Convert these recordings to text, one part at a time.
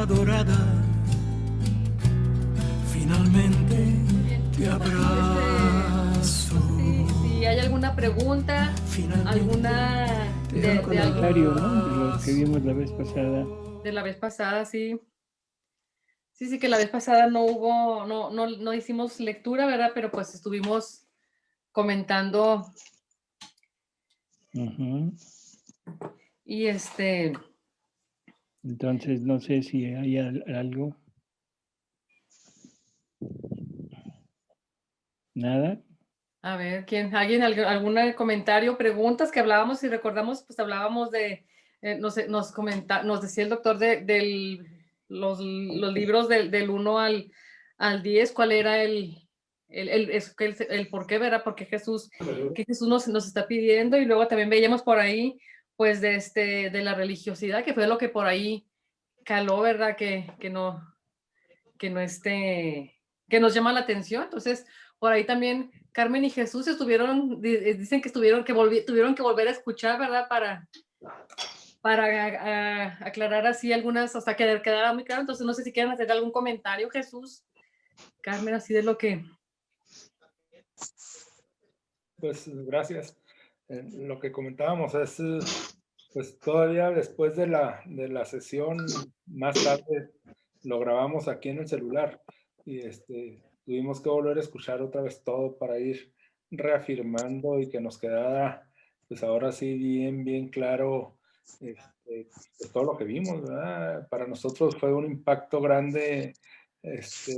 almohada dorada, finalmente te abrazo. Si hay alguna pregunta, alguna Un comentario, ¿no? De lo que vimos la vez pasada. de la vez pasada, sí. Sí, que la vez pasada no hubo, no hicimos lectura, ¿verdad? Pero pues estuvimos comentando. Y entonces no sé si hay algo. ¿Nada? A ver, ¿alguien, algún comentario, preguntas que hablábamos? Si recordamos, pues hablábamos de, nos decía el doctor de los libros del 1 al 10, cuál era el por qué, ¿verdad? Porque que Jesús nos está pidiendo, y luego también veíamos por ahí, pues de la religiosidad, que fue lo que por ahí caló, ¿verdad? Que nos llama la atención. Entonces, por ahí también Carmen y Jesús dicen que tuvieron que volver a escuchar, ¿verdad? Para aclarar así algunas, hasta que quedara muy claro. Entonces, no sé si quieren hacer algún comentario, Jesús, Carmen, así de lo que... Pues gracias. Lo que comentábamos es, pues todavía después de la sesión, más tarde lo grabamos aquí en el celular y tuvimos que volver a escuchar otra vez todo para ir reafirmando y que nos quedara, pues ahora sí bien claro pues, todo lo que vimos, ¿verdad? Para nosotros fue un impacto grande. Pues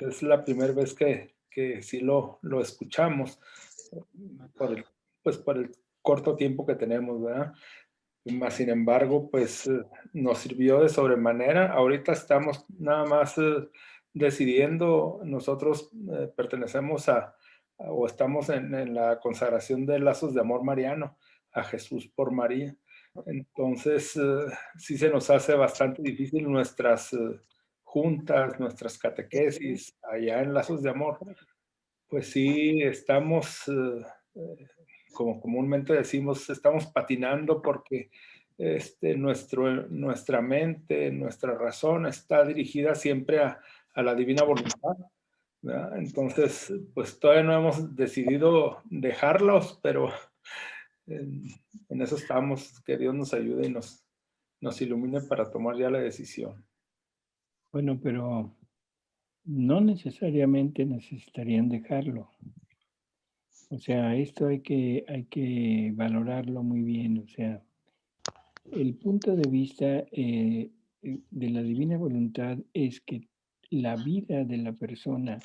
es la primera vez que sí lo escuchamos por el corto tiempo que tenemos, ¿verdad? Más sin embargo, pues nos sirvió de sobremanera. Ahorita estamos nada más decidiendo, nosotros pertenecemos o estamos en la consagración de lazos de amor mariano, a Jesús por María. Entonces, sí se nos hace bastante difícil nuestras juntas, nuestras catequesis allá en lazos de amor. Pues sí, estamos, como comúnmente decimos, estamos patinando porque nuestra mente, nuestra razón está dirigida siempre a la divina voluntad, ¿verdad? Entonces, pues todavía no hemos decidido dejarlos, pero en eso estamos, que Dios nos ayude y nos ilumine para tomar ya la decisión. Bueno, pero no necesariamente necesitarían dejarlo. O sea, esto hay que valorarlo muy bien. O sea, el punto de vista de la divina voluntad es que la vida de la persona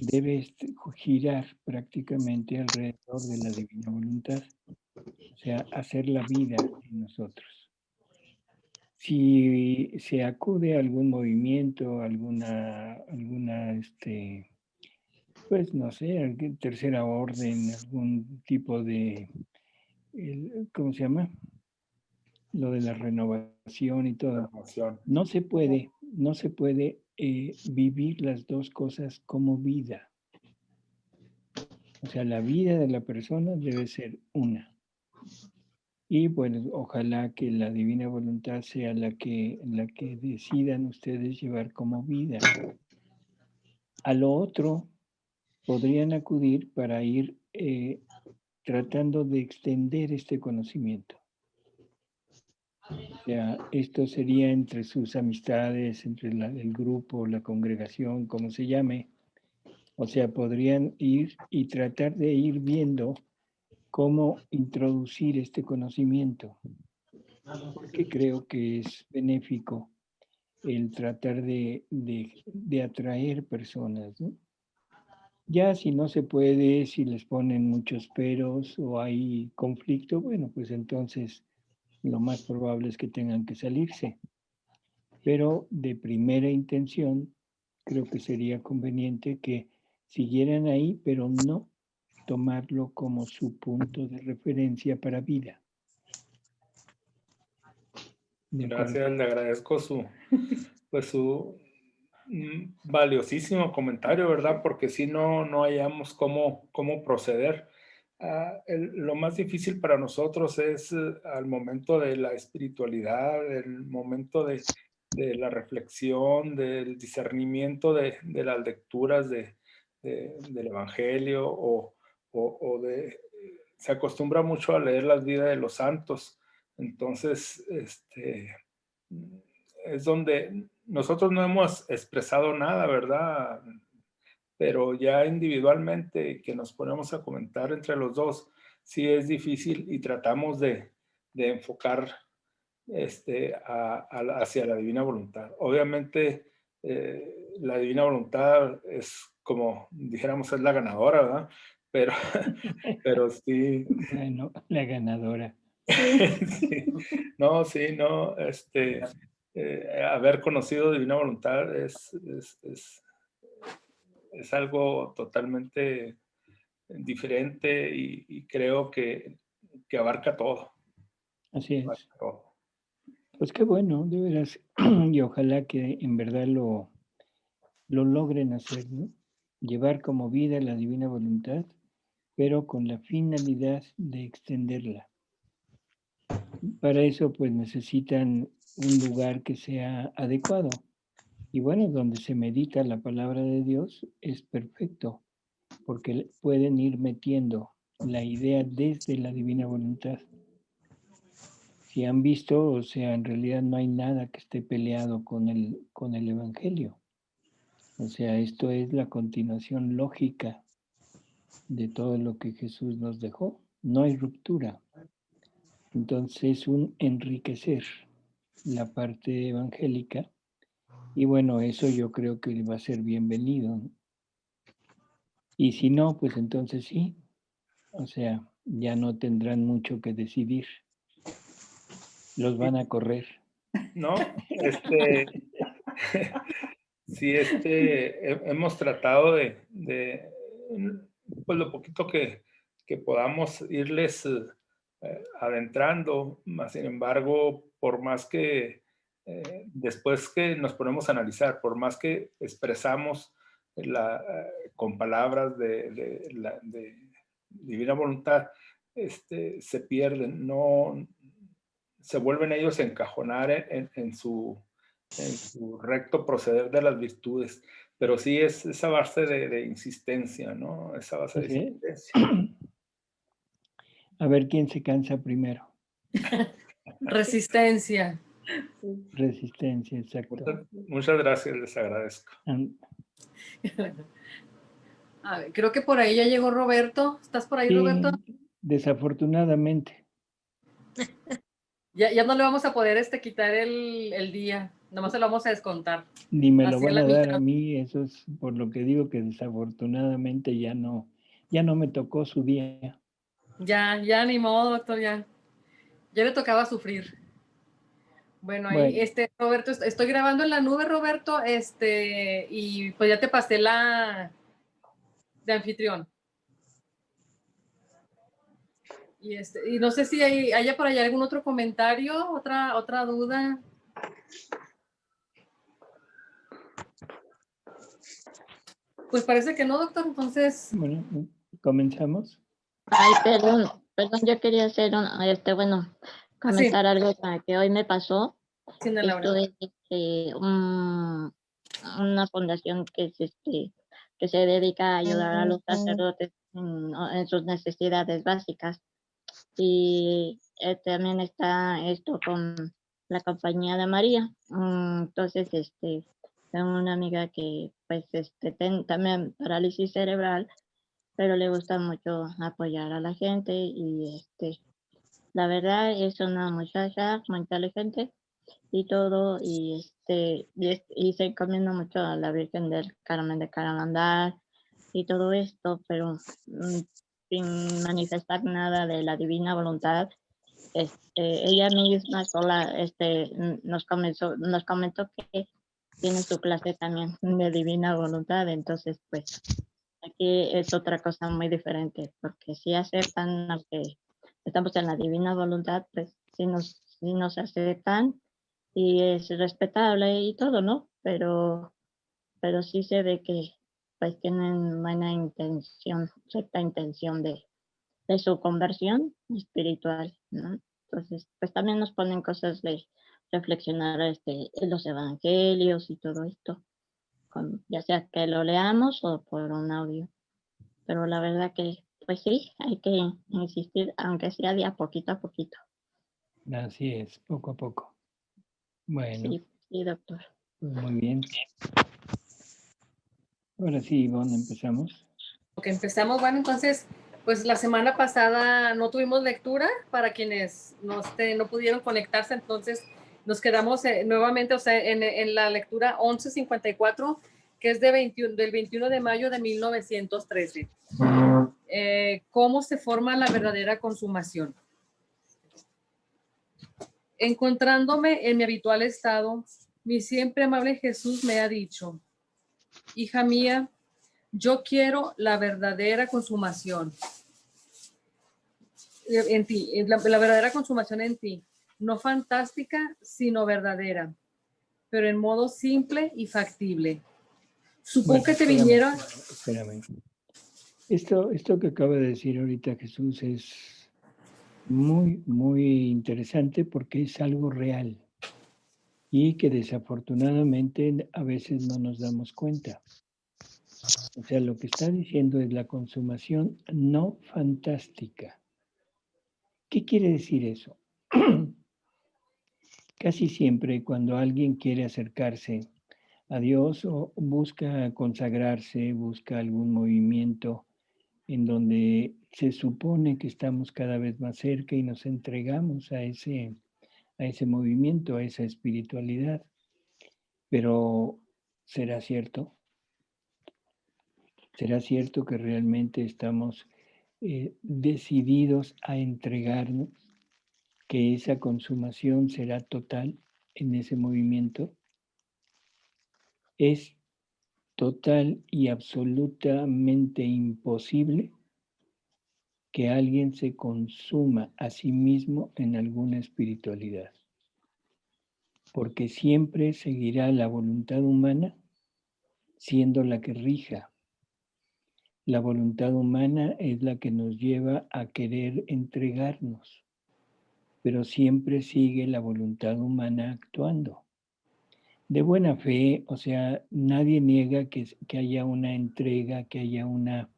debe girar prácticamente alrededor de la divina voluntad. O sea, hacer la vida en nosotros. Si se acude a algún movimiento, alguna pues no sé, tercera orden, algún tipo de, ¿cómo se llama? Lo de la renovación y todo. No se puede vivir las dos cosas como vida. O sea, la vida de la persona debe ser una. Y bueno, ojalá que la divina voluntad sea la que decidan ustedes llevar como vida. A lo otro, podrían acudir para ir tratando de extender este conocimiento. O sea, esto sería entre sus amistades, entre el grupo, la congregación, como se llame. O sea, podrían ir y tratar de ir viendo cómo introducir este conocimiento, porque creo que es benéfico el tratar de atraer personas, ¿no? Ya si no se puede, si les ponen muchos peros o hay conflicto, bueno, pues entonces lo más probable es que tengan que salirse. Pero de primera intención, creo que sería conveniente que siguieran ahí, pero no tomarlo como su punto de referencia para vida. Gracias, le agradezco su valiosísimo comentario, ¿verdad? Porque si no hallamos cómo proceder. Lo más difícil para nosotros es al momento de la espiritualidad, el momento de la reflexión, del discernimiento de las lecturas del Evangelio se acostumbra mucho a leer las vidas de los santos. Entonces, es donde nosotros no hemos expresado nada, ¿verdad? Pero ya individualmente, que nos ponemos a comentar entre los dos, sí es difícil y tratamos de enfocar hacia la divina voluntad. Obviamente, la divina voluntad es, como dijéramos, es la ganadora, ¿verdad? Pero sí. Bueno, la ganadora. Sí. No, sí, no, haber conocido divina voluntad es algo totalmente diferente y creo que abarca todo. Así es. Abarca todo. Pues qué bueno, de veras. Y ojalá que en verdad lo logren hacer, ¿no? Llevar como vida la divina voluntad, pero con la finalidad de extenderla. Para eso, pues necesitan un lugar que sea adecuado. Y bueno, donde se medita la palabra de Dios es perfecto, porque pueden ir metiendo la idea desde la divina voluntad. Si han visto, o sea, en realidad no hay nada que esté peleado con el Evangelio. O sea, esto es la continuación lógica de todo lo que Jesús nos dejó. No hay ruptura. Entonces, un enriquecer la parte evangélica. Y bueno, eso yo creo que va a ser bienvenido. Y si no, pues entonces sí. O sea, ya no tendrán mucho que decidir. Los van a correr. ¿No? Sí, hemos tratado pues lo poquito que podamos irles adentrando, más sin embargo, por más que después que nos ponemos a analizar, por más que expresamos con palabras de divina voluntad, se pierden, no se vuelven ellos a encajonar en su recto proceder de las virtudes, pero sí es esa base de insistencia, ¿no? Esa base de Así es. insistencia. A ver quién se cansa primero. Resistencia. Resistencia, exacto. Muchas gracias, les agradezco. A ver, creo que por ahí ya llegó Roberto. ¿Estás por ahí, Sí, Roberto? desafortunadamente. Ya no le vamos a poder quitar el día. Nomás se lo vamos a descontar. Ni me lo Así a van la a dar mitad. a mí, eso es por lo que digo que desafortunadamente ya no me tocó su día. Ya, ni modo, doctor, ya. Ya le tocaba sufrir. Bueno, ahí, Bueno, Roberto, estoy grabando en la nube, Roberto, y pues ya te pasé la de anfitrión. Y no sé si haya por allá algún otro comentario, otra duda. Pues parece que no, doctor, entonces. bueno, comenzamos. Ay, perdón, yo quería hacer comentar algo que hoy me pasó. Sí, Ana Laura. Estuve una fundación que es que se dedica a ayudar a los sacerdotes en sus necesidades básicas. Y también está esto con la Compañía de María. Entonces, tengo una amiga que pues también parálisis cerebral, pero le gusta mucho apoyar a la gente y la verdad es una muchacha muy inteligente y todo y se encomienda mucho a la Virgen del Carmen de Caramandal y todo esto, pero sin manifestar nada de la divina voluntad. Ella misma sola nos comentó que tiene su clase también de divina voluntad, entonces pues aquí es otra cosa muy diferente, porque si aceptan que estamos en la divina voluntad, pues sí nos aceptan y es respetable y todo, ¿no? Pero sí se ve que pues tienen buena intención, cierta intención de su conversión espiritual, ¿no? Entonces, pues también nos ponen cosas de reflexionar en los evangelios y todo esto, ya sea que lo leamos o por un audio. Pero la verdad que, pues sí, hay que insistir, aunque sea de a poquito. Así es, poco a poco. Bueno, Sí, sí, doctor. pues muy bien. Ahora sí, Ivonne, empezamos. Ok, empezamos. Bueno, entonces, pues la semana pasada no tuvimos lectura para quienes no pudieron conectarse, entonces nos quedamos nuevamente, o sea, en la lectura 1154, que es del 21 de mayo de 1913. ¿Cómo se forma la verdadera consumación? Encontrándome en mi habitual estado, mi siempre amable Jesús me ha dicho: hija mía, yo quiero la verdadera consumación en ti, la verdadera consumación en ti, no fantástica, sino verdadera, pero en modo simple y factible. Supongo que te viniera. Espérame. Esto que acaba de decir ahorita Jesús es muy, muy interesante porque es algo real y que desafortunadamente a veces no nos damos cuenta. O sea, lo que está diciendo es la consumación no fantástica. ¿Qué quiere decir eso? Casi siempre cuando alguien quiere acercarse a Dios o busca consagrarse, busca algún movimiento en donde se supone que estamos cada vez más cerca y nos entregamos a ese movimiento, a esa espiritualidad. Pero ¿será cierto? ¿Será cierto que realmente estamos decididos a entregarnos, que esa consumación será total en ese movimiento? Es total y absolutamente imposible que alguien se consuma a sí mismo en alguna espiritualidad, porque siempre seguirá la voluntad humana siendo la que rija. La voluntad humana es la que nos lleva a querer entregarnos, pero siempre sigue la voluntad humana actuando. De buena fe, o sea, nadie niega que haya una entrega, que haya una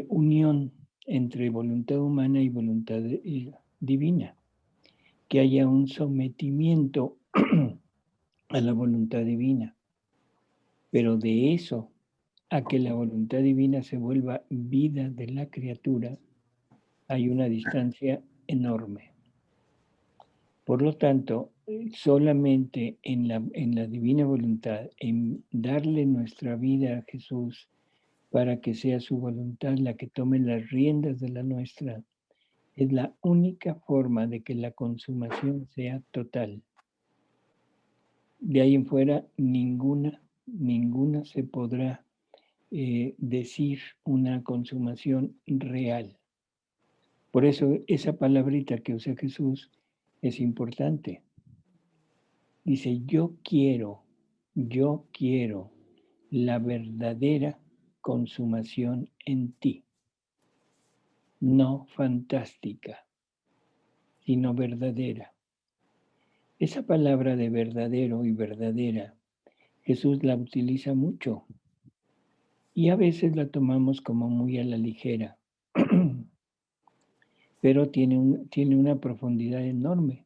unión entre voluntad humana y voluntad divina, que haya un sometimiento a la voluntad divina. Pero de eso a que la voluntad divina se vuelva vida de la criatura, hay una distancia enorme. Por lo tanto, solamente en la divina voluntad, en darle nuestra vida a Jesús para que sea su voluntad la que tome las riendas de la nuestra, es la única forma de que la consumación sea total. De ahí en fuera, ninguna se podrá decir una consumación real. Por eso esa palabrita que usa Jesús es importante. Dice, yo quiero la verdadera consumación en ti, no fantástica, sino verdadera. Esa palabra de verdadero y verdadera, Jesús la utiliza mucho y a veces la tomamos como muy a la ligera, pero tiene una profundidad enorme,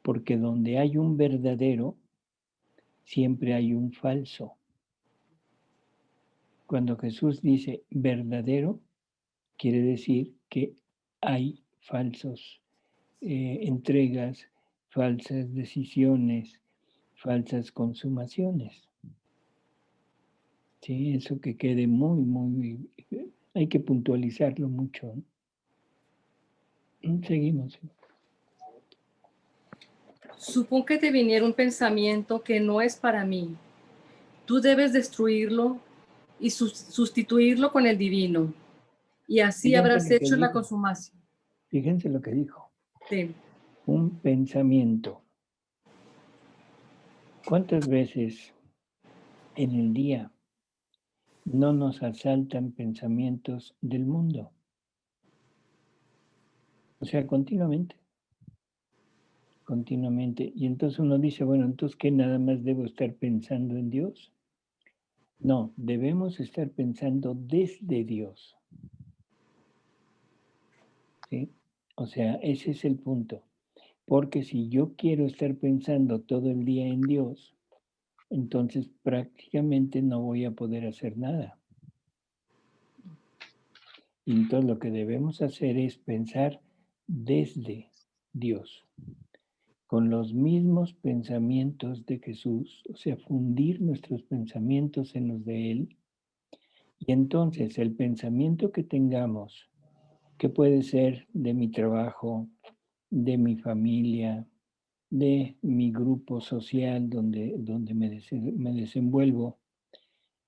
porque donde hay un verdadero, siempre hay un falso. Cuando Jesús dice verdadero, quiere decir que hay falsos entregas, falsas decisiones, falsas consumaciones. Sí, eso que quede muy, hay que puntualizarlo mucho. Seguimos. Supongo que te viniera un pensamiento que no es para mí. Tú debes destruirlo y sustituirlo con el divino. Y así habrás hecho la consumación. Fíjense lo que dijo. Sí. Un pensamiento. ¿Cuántas veces en el día no nos asaltan pensamientos del mundo? O sea, continuamente. continuamente. Y entonces uno dice, bueno, entonces ¿qué nada más debo estar pensando en Dios? No, debemos estar pensando desde Dios. ¿Sí? O sea, ese es el punto. Porque si yo quiero estar pensando todo el día en Dios, entonces prácticamente no voy a poder hacer nada. Y entonces lo que debemos hacer es pensar desde Dios, con los mismos pensamientos de Jesús, o sea, fundir nuestros pensamientos en los de Él. Y entonces el pensamiento que tengamos, que puede ser de mi trabajo, de mi familia, de mi grupo social donde me desenvuelvo,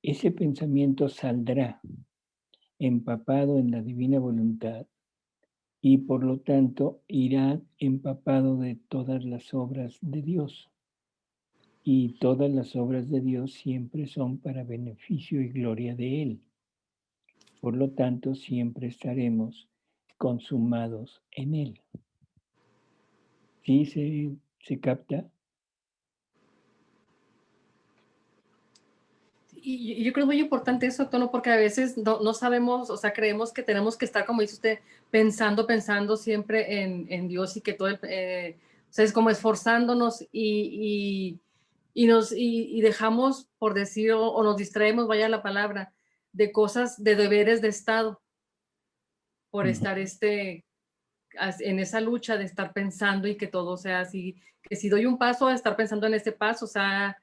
ese pensamiento saldrá empapado en la divina voluntad y por lo tanto irá empapado de todas las obras de Dios. Y todas las obras de Dios siempre son para beneficio y gloria de Él. Por lo tanto, siempre estaremos consumados en Él. ¿Sí se capta? Y yo creo muy importante eso, Tono, porque a veces no sabemos, o sea, creemos que tenemos que estar, como dice usted, pensando siempre en Dios y que todo, o sea, es como esforzándonos y dejamos, por decir, o nos distraemos, vaya la palabra, de cosas, de deberes de Estado, por estar en esa lucha de estar pensando y que todo sea así, que si doy un paso, a estar pensando en ese paso, o sea,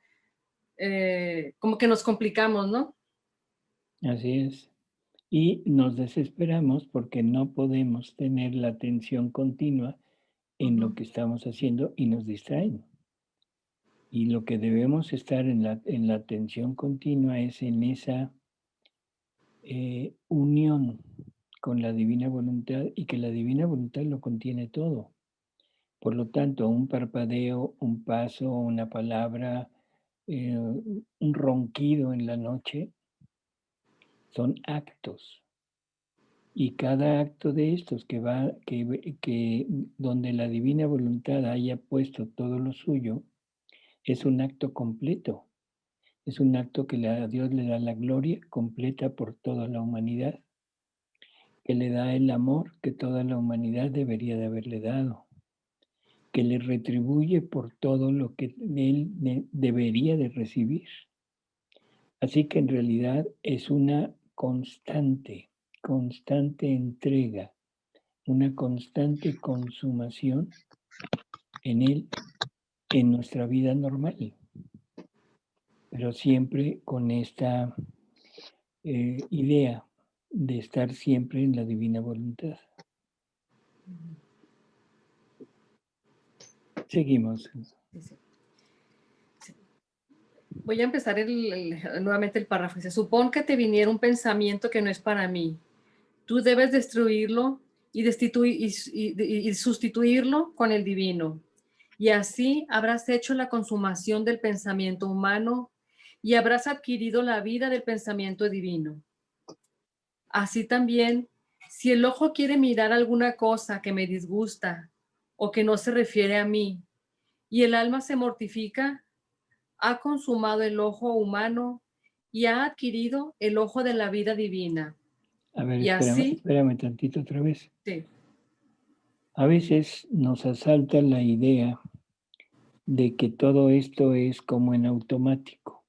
como que nos complicamos, ¿no? Así es. Y nos desesperamos porque no podemos tener la atención continua en lo que estamos haciendo y nos distraen. Y lo que debemos estar en la atención continua es en esa unión con la divina voluntad y que la divina voluntad lo contiene todo. Por lo tanto, un parpadeo, un paso, una palabra, un ronquido en la noche son actos. Y cada acto de estos que donde la divina voluntad haya puesto todo lo suyo, es un acto completo. Es un acto que a Dios le da la gloria completa por toda la humanidad, que le da el amor que toda la humanidad debería de haberle dado, que le retribuye por todo lo que él debería de recibir. Así que en realidad es una constante entrega, una constante consumación en él, en nuestra vida normal, pero siempre con esta idea de estar siempre en la divina voluntad. Seguimos. Voy a empezar nuevamente el párrafo. Dice, supón que te viniera un pensamiento que no es para mí. Tú debes destruirlo y sustituirlo con el divino. Y así habrás hecho la consumación del pensamiento humano y habrás adquirido la vida del pensamiento divino. Así también, si el ojo quiere mirar alguna cosa que me disgusta o que no se refiere a mí, y el alma se mortifica, ha consumado el ojo humano y ha adquirido el ojo de la vida divina. A ver, Y así, espérame tantito otra vez. sí. A veces nos asalta la idea de que todo esto es como en automático,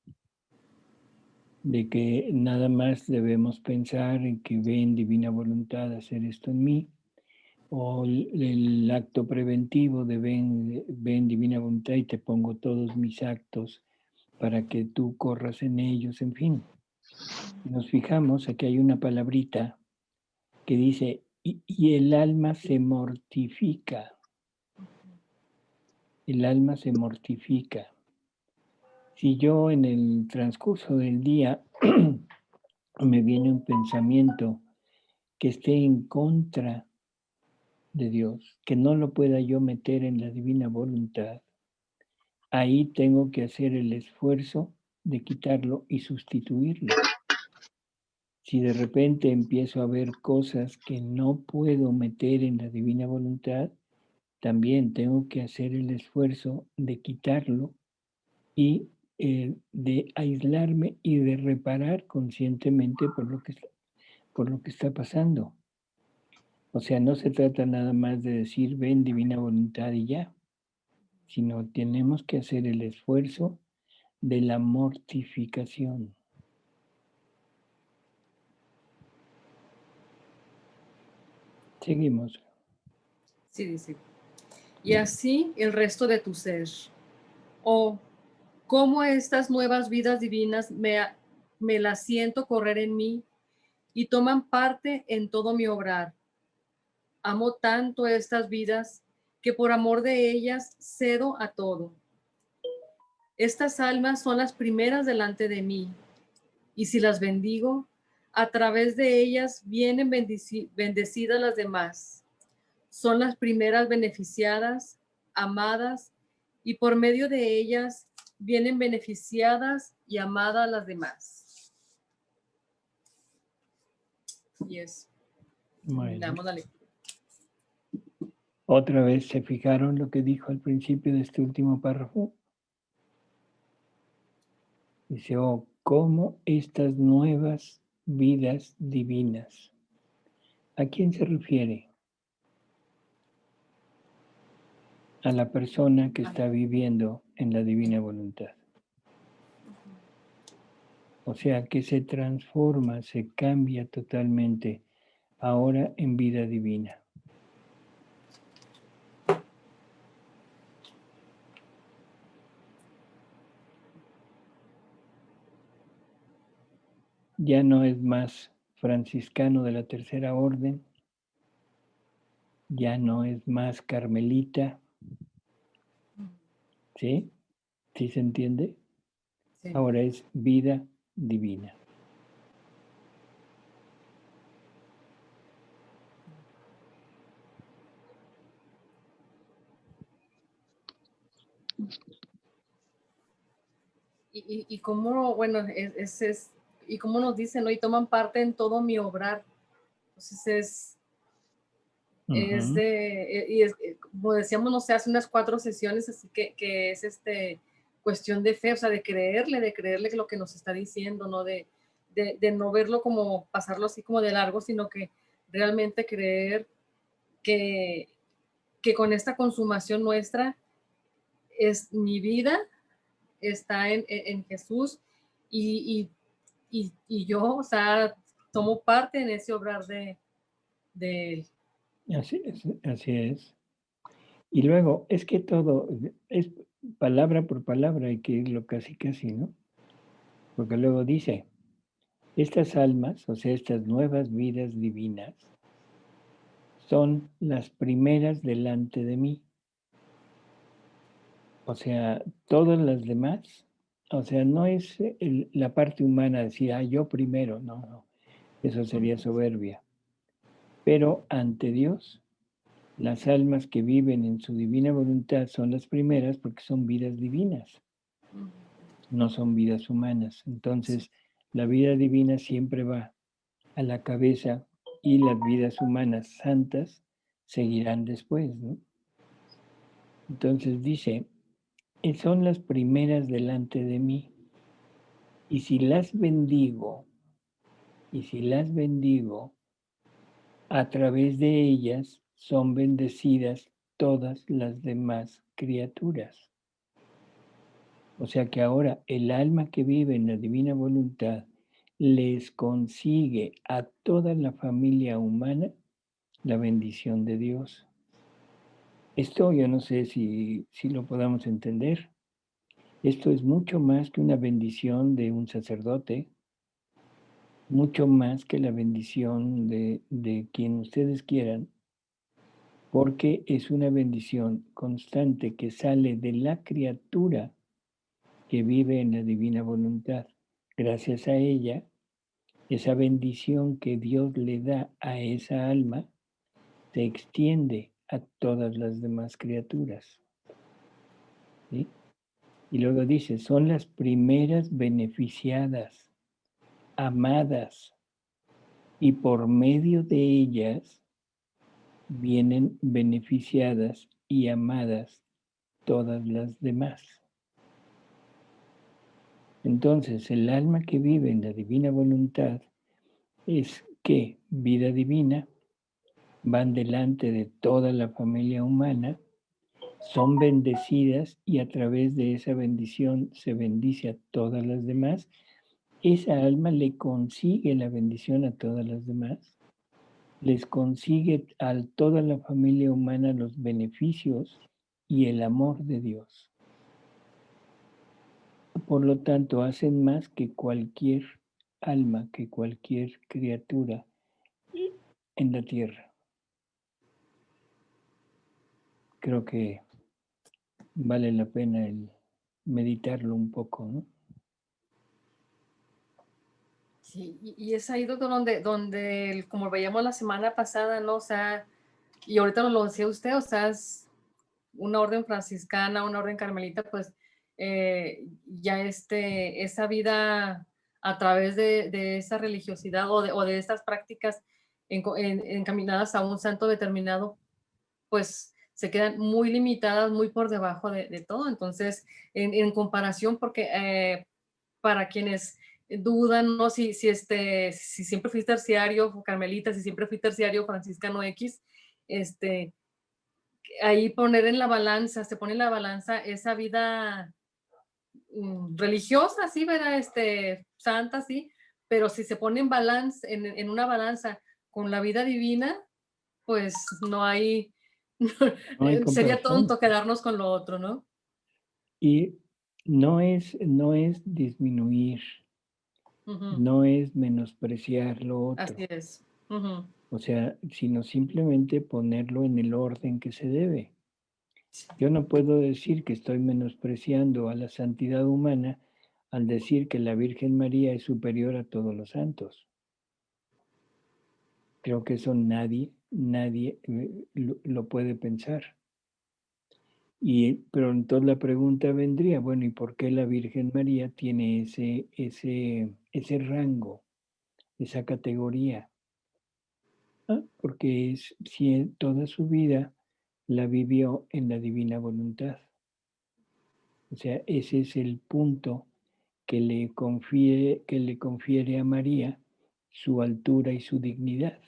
de que nada más debemos pensar en que ve en divina voluntad hacer esto en mí, o el acto preventivo de ven divina voluntad y te pongo todos mis actos para que tú corras en ellos, en fin. Si nos fijamos, aquí hay una palabrita que dice, y el alma se mortifica. El alma se mortifica. Si yo en el transcurso del día me viene un pensamiento que esté en contra de Dios, que no lo pueda yo meter en la divina voluntad, ahí tengo que hacer el esfuerzo de quitarlo y sustituirlo. Si de repente empiezo a ver cosas que no puedo meter en la divina voluntad, también tengo que hacer el esfuerzo de quitarlo y de aislarme y de reparar conscientemente por lo que está pasando. O sea, no se trata nada más de decir, ven divina voluntad y ya, sino tenemos que hacer el esfuerzo de la mortificación. Seguimos. Sí, dice. Y así el resto de tu ser. O cómo estas nuevas vidas divinas me las siento correr en mí y toman parte en todo mi obrar. Amo tanto estas vidas que por amor de ellas cedo a todo. Estas almas son las primeras delante de mí, y si las bendigo, a través de ellas vienen bendecidas las demás. Son las primeras beneficiadas, amadas, y por medio de ellas vienen beneficiadas y amadas las demás. Y eso. Bueno. Damos la lectura. Otra vez, ¿se fijaron lo que dijo al principio de este último párrafo? Dice, oh, ¿cómo estas nuevas vidas divinas? ¿A quién se refiere? A la persona que está viviendo en la divina voluntad. O sea, que se transforma, se cambia totalmente ahora en vida divina. Ya no es más franciscano de la tercera orden, ya no es más carmelita, ¿sí? ¿Sí se entiende? Sí. Ahora es vida divina. Y cómo, bueno, y cómo nos dicen, ¿no? Y toman parte en todo mi obrar. Entonces como decíamos, no sé, hace unas 4 sesiones, así que es cuestión de fe, o sea, de creerle que lo que nos está diciendo, ¿no? De no verlo como, pasarlo así como de largo, sino que realmente creer que con esta consumación nuestra es mi vida, está en Jesús y yo, o sea, tomo parte en ese obrar de Él. Así es, así es. Y luego, es que todo es palabra por palabra, hay que irlo casi, ¿no? Porque luego dice, estas almas, o sea, estas nuevas vidas divinas, son las primeras delante de mí. O sea, todas las demás, o sea, no es la parte humana decir, yo primero, no, eso sería soberbia. Pero ante Dios, las almas que viven en su divina voluntad son las primeras porque son vidas divinas, no son vidas humanas. Entonces, la vida divina siempre va a la cabeza y las vidas humanas santas seguirán después, ¿no? Entonces dice, son las primeras delante de mí, y si las bendigo, a través de ellas son bendecidas todas las demás criaturas. O sea que ahora el alma que vive en la divina voluntad les consigue a toda la familia humana la bendición de Dios. Esto yo no sé si lo podamos entender. Esto es mucho más que una bendición de un sacerdote, mucho más que la bendición de quien ustedes quieran, porque es una bendición constante que sale de la criatura que vive en la divina voluntad. Gracias a ella, esa bendición que Dios le da a esa alma se extiende a todas las demás criaturas. ¿Sí? Y luego dice, son las primeras beneficiadas, amadas, y por medio de ellas vienen beneficiadas y amadas todas las demás. Entonces, el alma que vive en la divina voluntad es que vida divina, van delante de toda la familia humana, son bendecidas y a través de esa bendición se bendice a todas las demás. Esa alma le consigue la bendición a todas las demás, les consigue a toda la familia humana los beneficios y el amor de Dios. Por lo tanto, hacen más que cualquier alma, que cualquier criatura en la tierra. Creo que vale la pena el meditarlo un poco, ¿no? Sí, y es ahí donde, como veíamos la semana pasada, ¿no? O sea, y ahorita nos lo decía usted, o sea, es una orden franciscana, una orden carmelita, pues ya esa vida a través de esa religiosidad o de estas prácticas encaminadas a un santo determinado, pues se quedan muy limitadas, muy por debajo de todo. Entonces, en comparación, porque para quienes dudan, ¿no? Si siempre fui terciario carmelita, si siempre fui terciario franciscano X, ahí poner en la balanza, se pone en la balanza esa vida religiosa, sí, ¿verdad? Santa, sí, pero si se pone en una balanza con la vida divina, pues no hay, No hay sería comparación. tonto quedarnos con lo otro, ¿no? Y no es disminuir, Ujú, no es menospreciar lo así otro. es. Ujú, O sea, sino simplemente ponerlo en el orden que se debe. sí, Yo no puedo decir que estoy menospreciando a la santidad humana al decir que la Virgen María es superior a todos los santos. Creo que eso nadie lo puede pensar. Pero entonces la pregunta vendría, bueno, ¿y por qué la Virgen María tiene ese rango, esa categoría? Porque si toda su vida la vivió en la divina voluntad. O sea, ese es el punto que le confiere a María su altura y su dignidad.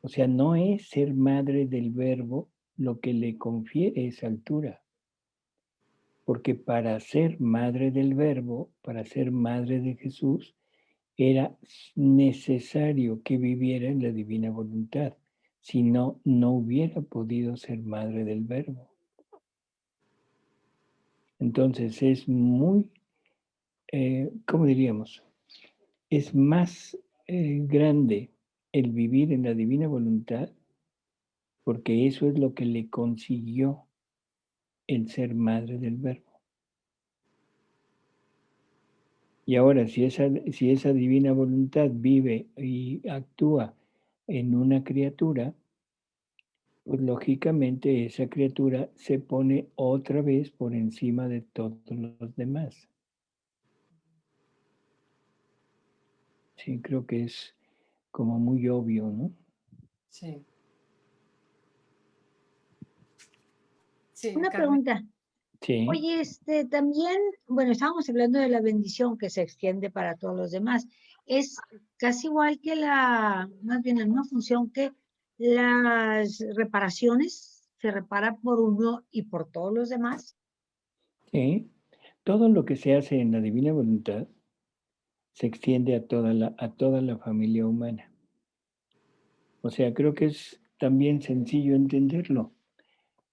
O sea, no es ser madre del Verbo lo que le confiere esa altura. Porque para ser madre del Verbo, para ser madre de Jesús, era necesario que viviera en la divina voluntad. Si no, no hubiera podido ser madre del Verbo. Entonces es muy, ¿cómo diríamos? Es más grande el vivir en la divina voluntad porque eso es lo que le consiguió el ser madre del Verbo. Y ahora, si esa divina voluntad vive y actúa en una criatura, pues lógicamente esa criatura se pone otra vez por encima de todos los demás. Sí, creo que es como muy obvio, ¿no? sí. Sí, Una Carmen. pregunta. Sí, Oye, también, bueno, estábamos hablando de la bendición que se extiende para todos los demás. Es casi igual que más bien la misma función que las reparaciones, se repara por uno y por todos los demás. sí. Todo lo que se hace en la divina voluntad se extiende a toda la familia humana. O sea, creo que es también sencillo entenderlo.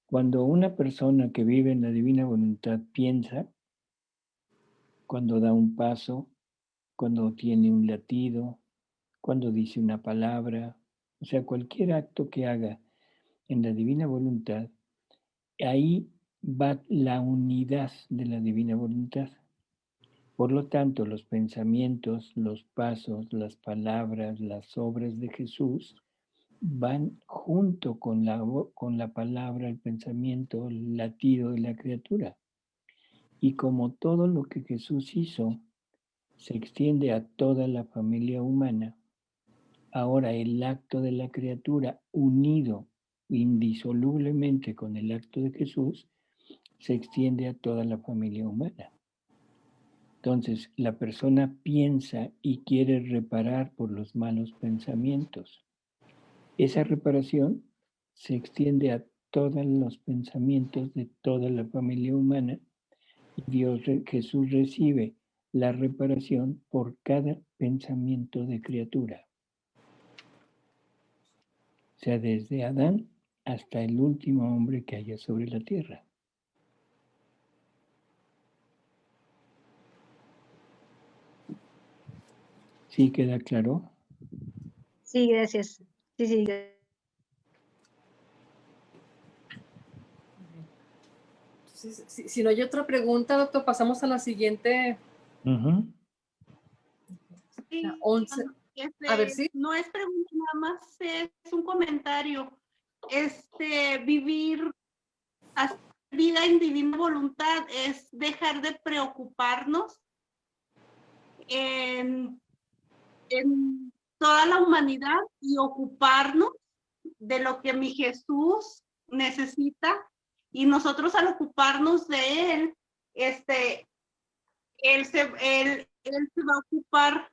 Cuando una persona que vive en la divina voluntad piensa, cuando da un paso, cuando tiene un latido, cuando dice una palabra, o sea, cualquier acto que haga en la divina voluntad, ahí va la unidad de la divina voluntad. Por lo tanto, los pensamientos, los pasos, las palabras, las obras de Jesús van junto con la palabra, el pensamiento, el latido de la criatura. Y como todo lo que Jesús hizo se extiende a toda la familia humana, ahora el acto de la criatura unido indisolublemente con el acto de Jesús, se extiende a toda la familia humana. Entonces, la persona piensa y quiere reparar por los malos pensamientos. Esa reparación se extiende a todos los pensamientos de toda la familia humana y Jesús recibe la reparación por cada pensamiento de criatura. O sea, desde Adán hasta el último hombre que haya sobre la tierra. ¿Sí queda claro? Sí, gracias. Sí, sí. Entonces, si no hay otra pregunta, doctor, pasamos a la siguiente. Uh-huh. Sí, La 11. A ver, sí. no es pregunta nada más, es un comentario. Vivir, hacer vida en divina voluntad es dejar de preocuparnos en toda la humanidad y ocuparnos de lo que mi Jesús necesita, y nosotros al ocuparnos de él, él se va a ocupar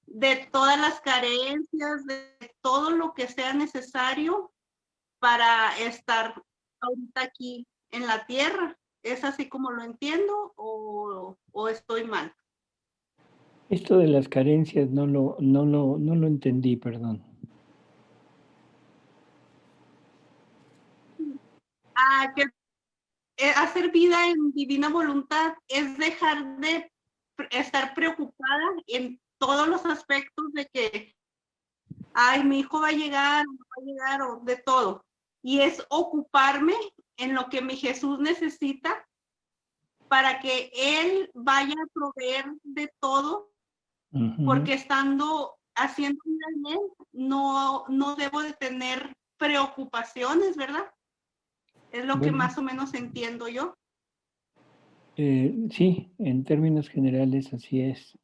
de todas las carencias, de todo lo que sea necesario para estar ahorita aquí en la tierra. ¿Es así como lo entiendo o estoy mal? Esto de las carencias no lo entendí, perdón. Que hacer vida en divina voluntad es dejar de estar preocupada en todos los aspectos de que, ay, mi hijo va a llegar, no va a llegar, o de todo. Y es ocuparme en lo que mi Jesús necesita para que Él vaya a proveer de todo, porque estando haciendo vida en Él, no debo de tener preocupaciones, ¿verdad? Es lo que más o menos entiendo yo. Sí, en términos generales así es.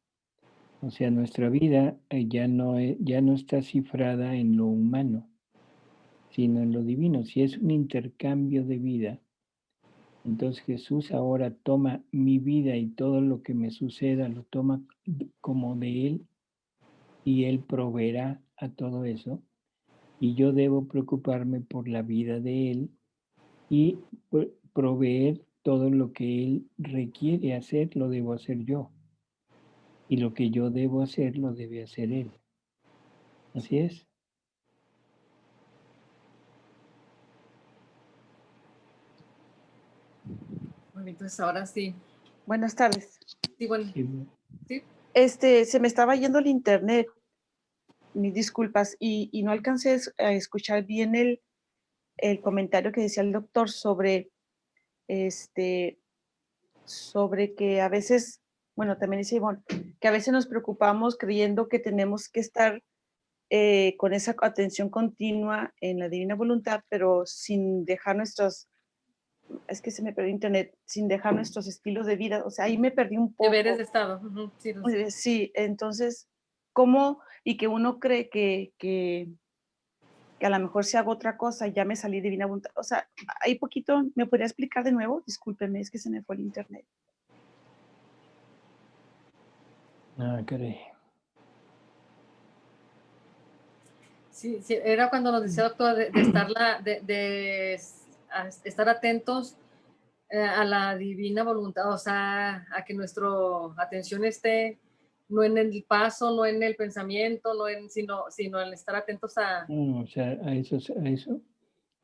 O sea, nuestra vida ya no está cifrada en lo humano, sino en lo divino. Si es un intercambio de vida, entonces Jesús ahora toma mi vida y todo lo que me suceda lo toma como de Él y Él proveerá a todo eso. Y yo debo preocuparme por la vida de Él y proveer todo lo que Él requiere hacer, lo debo hacer yo. Y lo que yo debo hacer, lo debe hacer Él. Así es. Bueno, entonces ahora sí. Buenas tardes. Sí, bueno. Sí. Sí. Se me estaba yendo el internet, mis disculpas, y no alcancé a escuchar bien el comentario que decía el doctor sobre que a veces, bueno, también dice Ivonne, que a veces nos preocupamos creyendo que tenemos que estar con esa atención continua en la divina voluntad, pero sin dejar es que se me perdió internet, sin dejar nuestros estilos de vida. O sea, ahí me perdí un poco. Deberes de Estado. Sí, Sí, entonces, ¿cómo? Y que uno cree que a lo mejor si hago otra cosa ya me salí divina voluntad. O sea, ahí poquito, ¿me podría explicar de nuevo? Discúlpeme, es que se me fue el internet. Ah, caray. Sí, era cuando nos decía, doctor, de estar atentos a la divina voluntad, o sea, a que nuestra atención esté no en el paso, no en el pensamiento, sino en estar atentos a... O sea, a eso.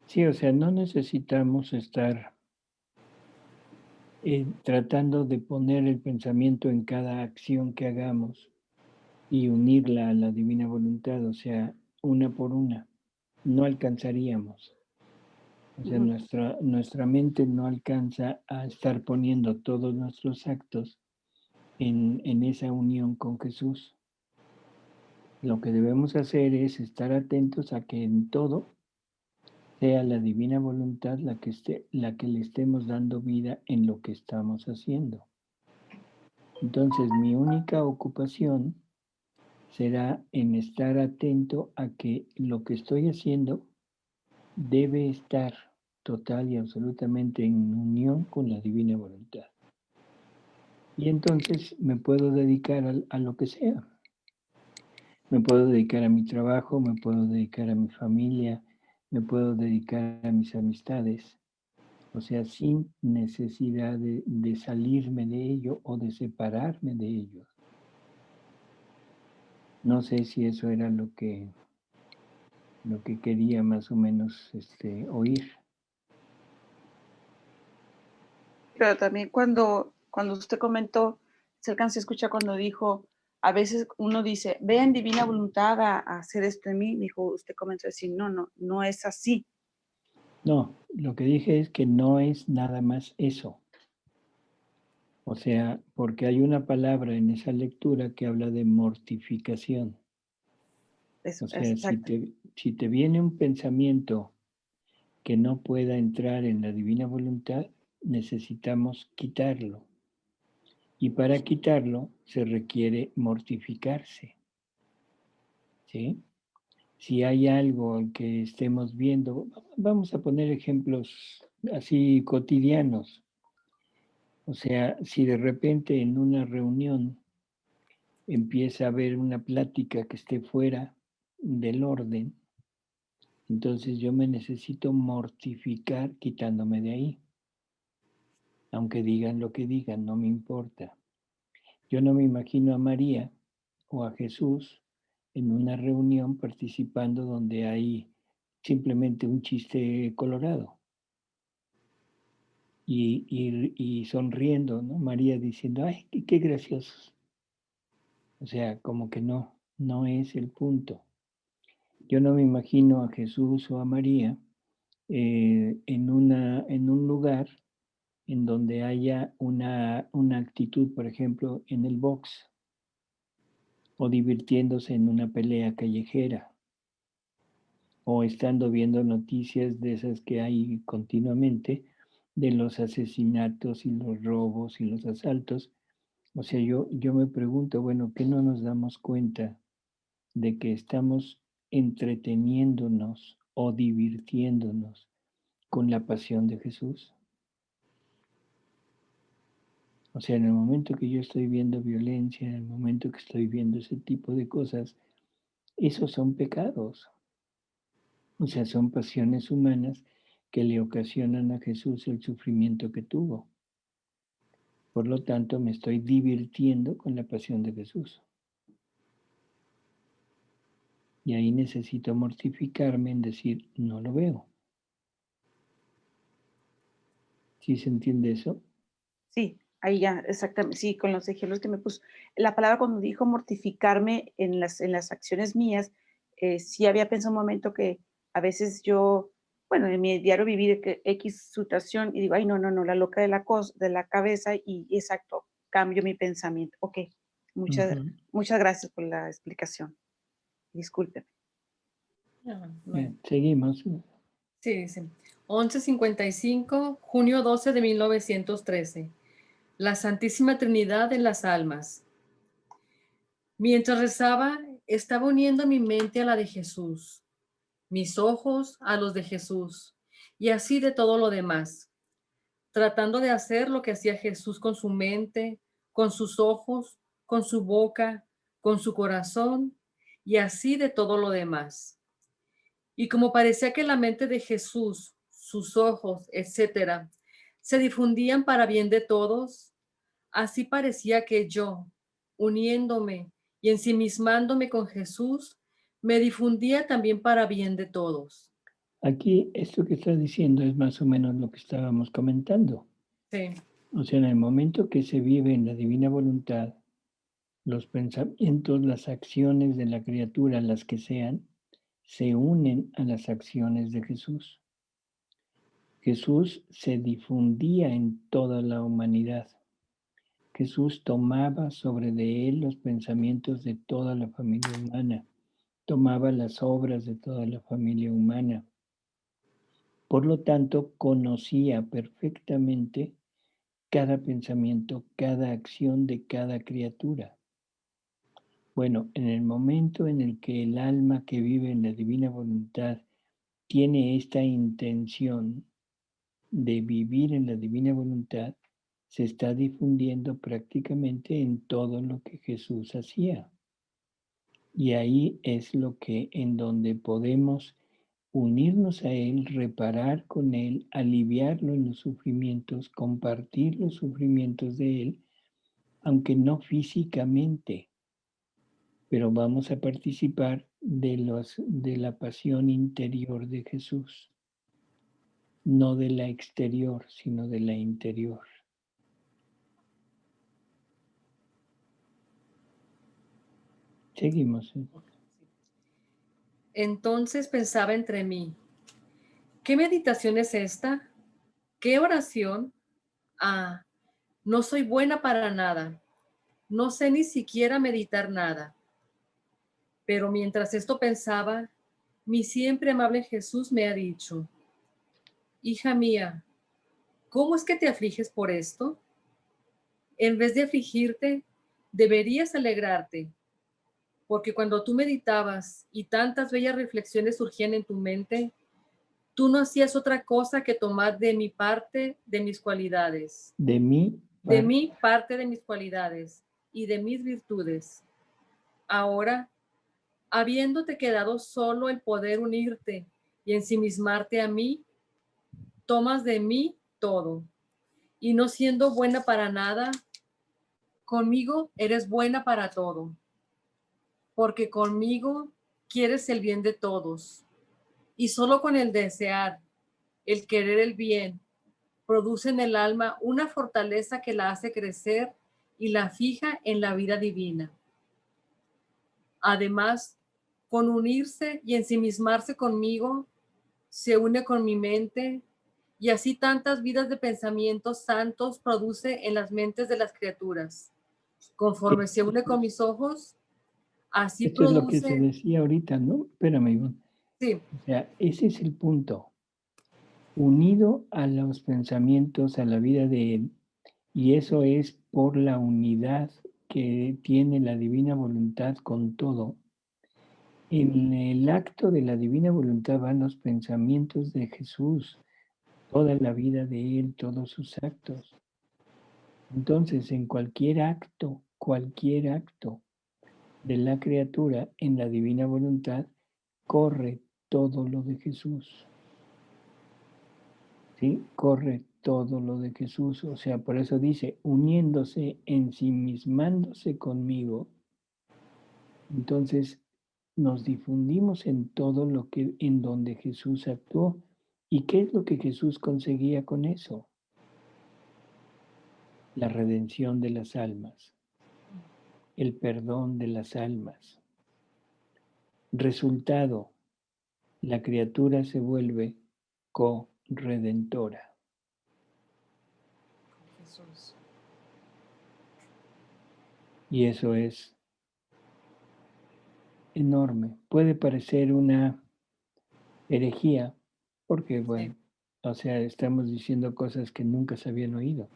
Sí, o sea, no necesitamos estar tratando de poner el pensamiento en cada acción que hagamos y unirla a la divina voluntad, o sea, una por una. No alcanzaríamos. O sea, nuestra mente no alcanza a estar poniendo todos nuestros actos en esa unión con Jesús. Lo que debemos hacer es estar atentos a que en todo sea la divina voluntad la que le estemos dando vida en lo que estamos haciendo. Entonces, mi única ocupación será en estar atento a que lo que estoy haciendo debe estar total y absolutamente en unión con la divina voluntad. Y entonces me puedo dedicar a lo que sea. Me puedo dedicar a mi trabajo, me puedo dedicar a mi familia, me puedo dedicar a mis amistades. O sea, sin necesidad de salirme de ello o de separarme de ello. No sé si eso era lo que quería más o menos oír. Pero también cuando usted comentó, se alcanza a escuchar cuando dijo, a veces uno dice, vean divina voluntad a hacer esto en mí, dijo, usted comenzó a decir, no es así. No, lo que dije es que no es nada más eso. O sea, porque hay una palabra en esa lectura que habla de mortificación. Eso, O sea, exacto. si te viene un pensamiento que no pueda entrar en la divina voluntad, necesitamos quitarlo. Y para quitarlo se requiere mortificarse. ¿Sí? Si hay algo que estemos viendo, vamos a poner ejemplos así cotidianos. O sea, si de repente en una reunión empieza a haber una plática que esté fuera del orden, entonces yo me necesito mortificar quitándome de ahí. Aunque digan lo que digan, no me importa. Yo no me imagino a María o a Jesús en una reunión participando donde hay simplemente un chiste colorado y sonriendo, ¿no? María diciendo, ay, qué graciosos. O sea, como que no es el punto. Yo no me imagino a Jesús o a María en un lugar en donde haya una actitud, por ejemplo, en el box o divirtiéndose en una pelea callejera o estando viendo noticias de esas que hay continuamente de los asesinatos y los robos y los asaltos. O sea, yo me pregunto, bueno, ¿qué no nos damos cuenta de que estamos entreteniéndonos o divirtiéndonos con la pasión de Jesús? O sea, en el momento que yo estoy viendo violencia, en el momento que estoy viendo ese tipo de cosas, esos son pecados. O sea, son pasiones humanas que le ocasionan a Jesús el sufrimiento que tuvo. Por lo tanto, me estoy divirtiendo con la pasión de Jesús. Y ahí necesito mortificarme en decir, no lo veo. ¿Sí se entiende eso? Sí, ahí ya, exactamente, sí, con los ejemplos que me puso. La palabra cuando dijo mortificarme en las acciones mías, sí había pensado un momento que a veces yo, bueno, en mi diario vivir que X situación y digo, ay, no, la loca de la cabeza y exacto, cambio mi pensamiento. Ok, muchas gracias por la explicación. Discúlpeme. Ah, no. Bien, seguimos. Sí, dice. 11:55, junio 12 de 1913. La Santísima Trinidad en las almas. Mientras rezaba, estaba uniendo mi mente a la de Jesús, mis ojos a los de Jesús, y así de todo lo demás, tratando de hacer lo que hacía Jesús con su mente, con sus ojos, con su boca, con su corazón, y así de todo lo demás. Y como parecía que la mente de Jesús, sus ojos, etcétera, se difundían para bien de todos, así parecía que yo, uniéndome y ensimismándome con Jesús, me difundía también para bien de todos. Aquí esto que está diciendo es más o menos lo que estábamos comentando. Sí, O sea, en el momento que se vive en la divina voluntad, los pensamientos, las acciones de la criatura, las que sean, se unen a las acciones de Jesús. Jesús se difundía en toda la humanidad. Jesús tomaba sobre de él los pensamientos de toda la familia humana, tomaba las obras de toda la familia humana. Por lo tanto, conocía perfectamente cada pensamiento, cada acción de cada criatura. Bueno, en el momento en el que el alma que vive en la divina voluntad tiene esta intención de vivir en la divina voluntad, se está difundiendo prácticamente en todo lo que Jesús hacía. Y ahí es lo que en donde podemos unirnos a Él, reparar con Él, aliviarlo en los sufrimientos, compartir los sufrimientos de Él, aunque no físicamente, pero vamos a participar de la pasión interior de Jesús, no de la exterior, sino de la interior. Seguimos. Entonces pensaba entre mí, ¿qué meditación es esta? ¿Qué oración? Ah, no soy buena para nada. No sé ni siquiera meditar nada. Pero mientras esto pensaba, mi siempre amable Jesús me ha dicho, hija mía, ¿cómo es que te afliges por esto? En vez de afligirte, deberías alegrarte, porque cuando tú meditabas y tantas bellas reflexiones surgían en tu mente, tú no hacías otra cosa que tomar de mi parte de mis cualidades. De mí parte de mis cualidades y de mis virtudes. Ahora, habiéndote quedado solo el poder unirte y ensimismarte a mí, tomas de mí todo. Y no siendo buena para nada, conmigo eres buena para todo. Porque conmigo quieres el bien de todos. Y solo con el desear, el querer el bien, produce en el alma una fortaleza que la hace crecer y la fija en la vida divina. Además, con unirse y ensimismarse conmigo, se une con mi mente y así tantas vidas de pensamientos santos produce en las mentes de las criaturas. Conforme se une con mis ojos, así esto es lo que se produce... decía ahorita, ¿no? Espérame, Ivonne. Sí, O sea, ese es el punto. Unido a los pensamientos, a la vida de Él, y eso es por la unidad que tiene la divina voluntad con todo. En el acto de la divina voluntad van los pensamientos de Jesús, toda la vida de Él, todos sus actos. Entonces, en cualquier acto de la criatura en la divina voluntad, corre todo lo de Jesús. ¿Sí? Corre todo lo de Jesús. O sea, por eso dice, uniéndose, ensimismándose conmigo. Entonces, nos difundimos en todo lo que, en donde Jesús actuó. ¿Y qué es lo que Jesús conseguía con eso? La redención de las almas, el perdón de las almas. Resultado, la criatura se vuelve co-redentora. Jesús. Y eso es enorme. Puede parecer una herejía, porque, bueno, o sea, estamos diciendo cosas que nunca se habían oído.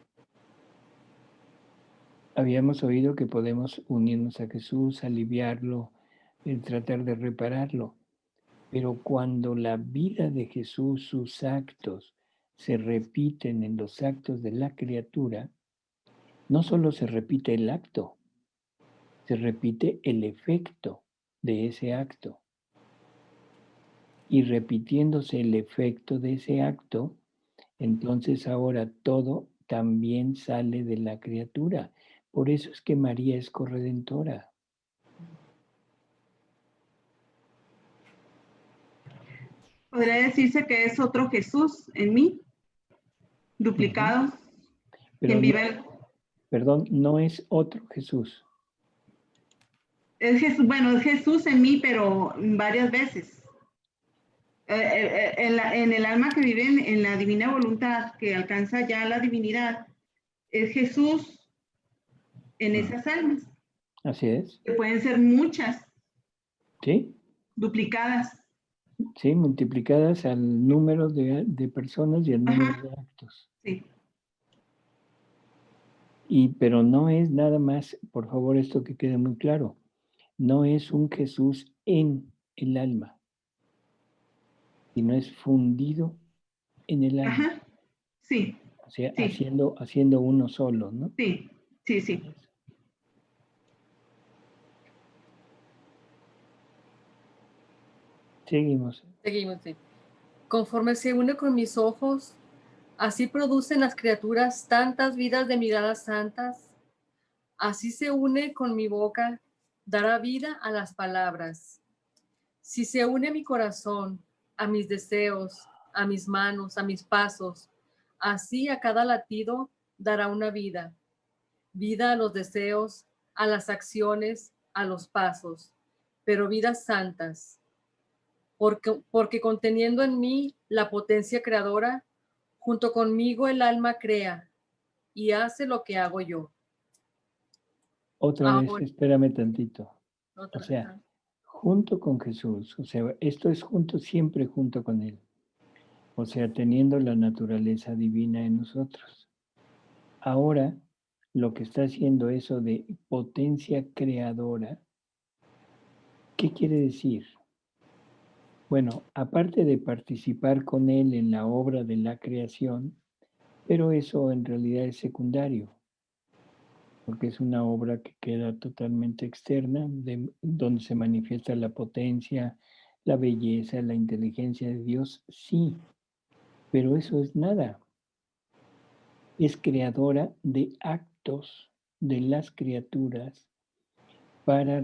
Habíamos oído que podemos unirnos a Jesús, aliviarlo, tratar de repararlo. Pero cuando la vida de Jesús, sus actos, se repiten en los actos de la criatura, no solo se repite el acto, se repite el efecto de ese acto. Y repitiéndose el efecto de ese acto, entonces ahora todo también sale de la criatura. Por eso es que María es corredentora. Podría decirse que es otro Jesús en mí, duplicado, Pero quien no, vive. perdón, no es otro Jesús. Es Jesús, bueno, es Jesús en mí, pero varias veces. En el alma que vive en la divina voluntad, que alcanza ya la divinidad, es Jesús en esas almas, Así es. que pueden ser muchas, ¿Sí? duplicadas. Sí, multiplicadas al número de personas y al número de actos. Sí. Pero no es nada más, por favor, esto que quede muy claro, no es un Jesús en el alma, sino es fundido en el alma. Ajá. Sí, O sea, sí. haciendo uno solo, ¿no? sí, sí, sí. Seguimos. Seguimos, sí. Conforme se une con mis ojos, así producen las criaturas tantas vidas de miradas santas. Así se une con mi boca, dará vida a las palabras. Si se une mi corazón, a mis deseos, a mis manos, a mis pasos, así a cada latido dará una vida. Vida a los deseos, a las acciones, a los pasos, pero vidas santas. Porque conteniendo en mí la potencia creadora, junto conmigo el alma crea y hace lo que hago yo. Otra vez, Ahora, espérame tantito. otra, O sea, ajá. junto con Jesús, o sea, esto es junto, siempre junto con Él. O sea, teniendo la naturaleza divina en nosotros. Ahora, lo que está haciendo eso de potencia creadora, ¿qué quiere decir? Bueno, aparte de participar con Él en la obra de la creación, pero eso en realidad es secundario, porque es una obra que queda totalmente externa, donde se manifiesta la potencia, la belleza, la inteligencia de Dios, sí, pero eso es nada. Es creadora de actos de las criaturas para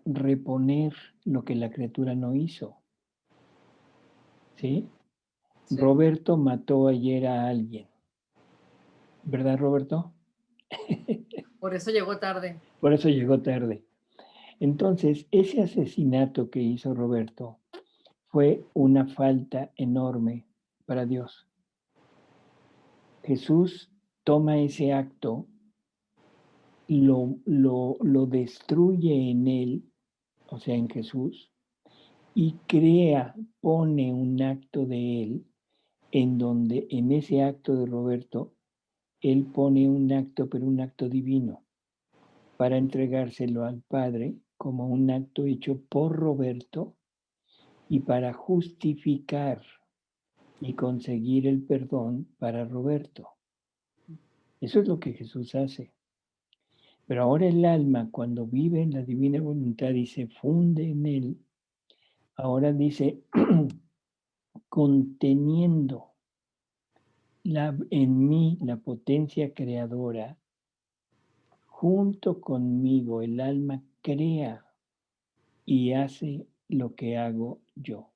reponer lo que la criatura no hizo. ¿Sí? Sí. Roberto mató ayer a alguien. ¿Verdad, Roberto? Por eso llegó tarde. Por eso llegó tarde. Entonces, ese asesinato que hizo Roberto fue una falta enorme para Dios. Jesús toma ese acto, lo destruye en él, o sea, en Jesús, y pone un acto de él, en donde en ese acto de Roberto, él pone un acto, pero un acto divino, para entregárselo al Padre como un acto hecho por Roberto y para justificar y conseguir el perdón para Roberto. Eso es lo que Jesús hace. Pero ahora el alma, cuando vive en la divina voluntad y se funde en él, ahora dice, conteniendo en mí la potencia creadora, junto conmigo el alma crea y hace lo que hago yo.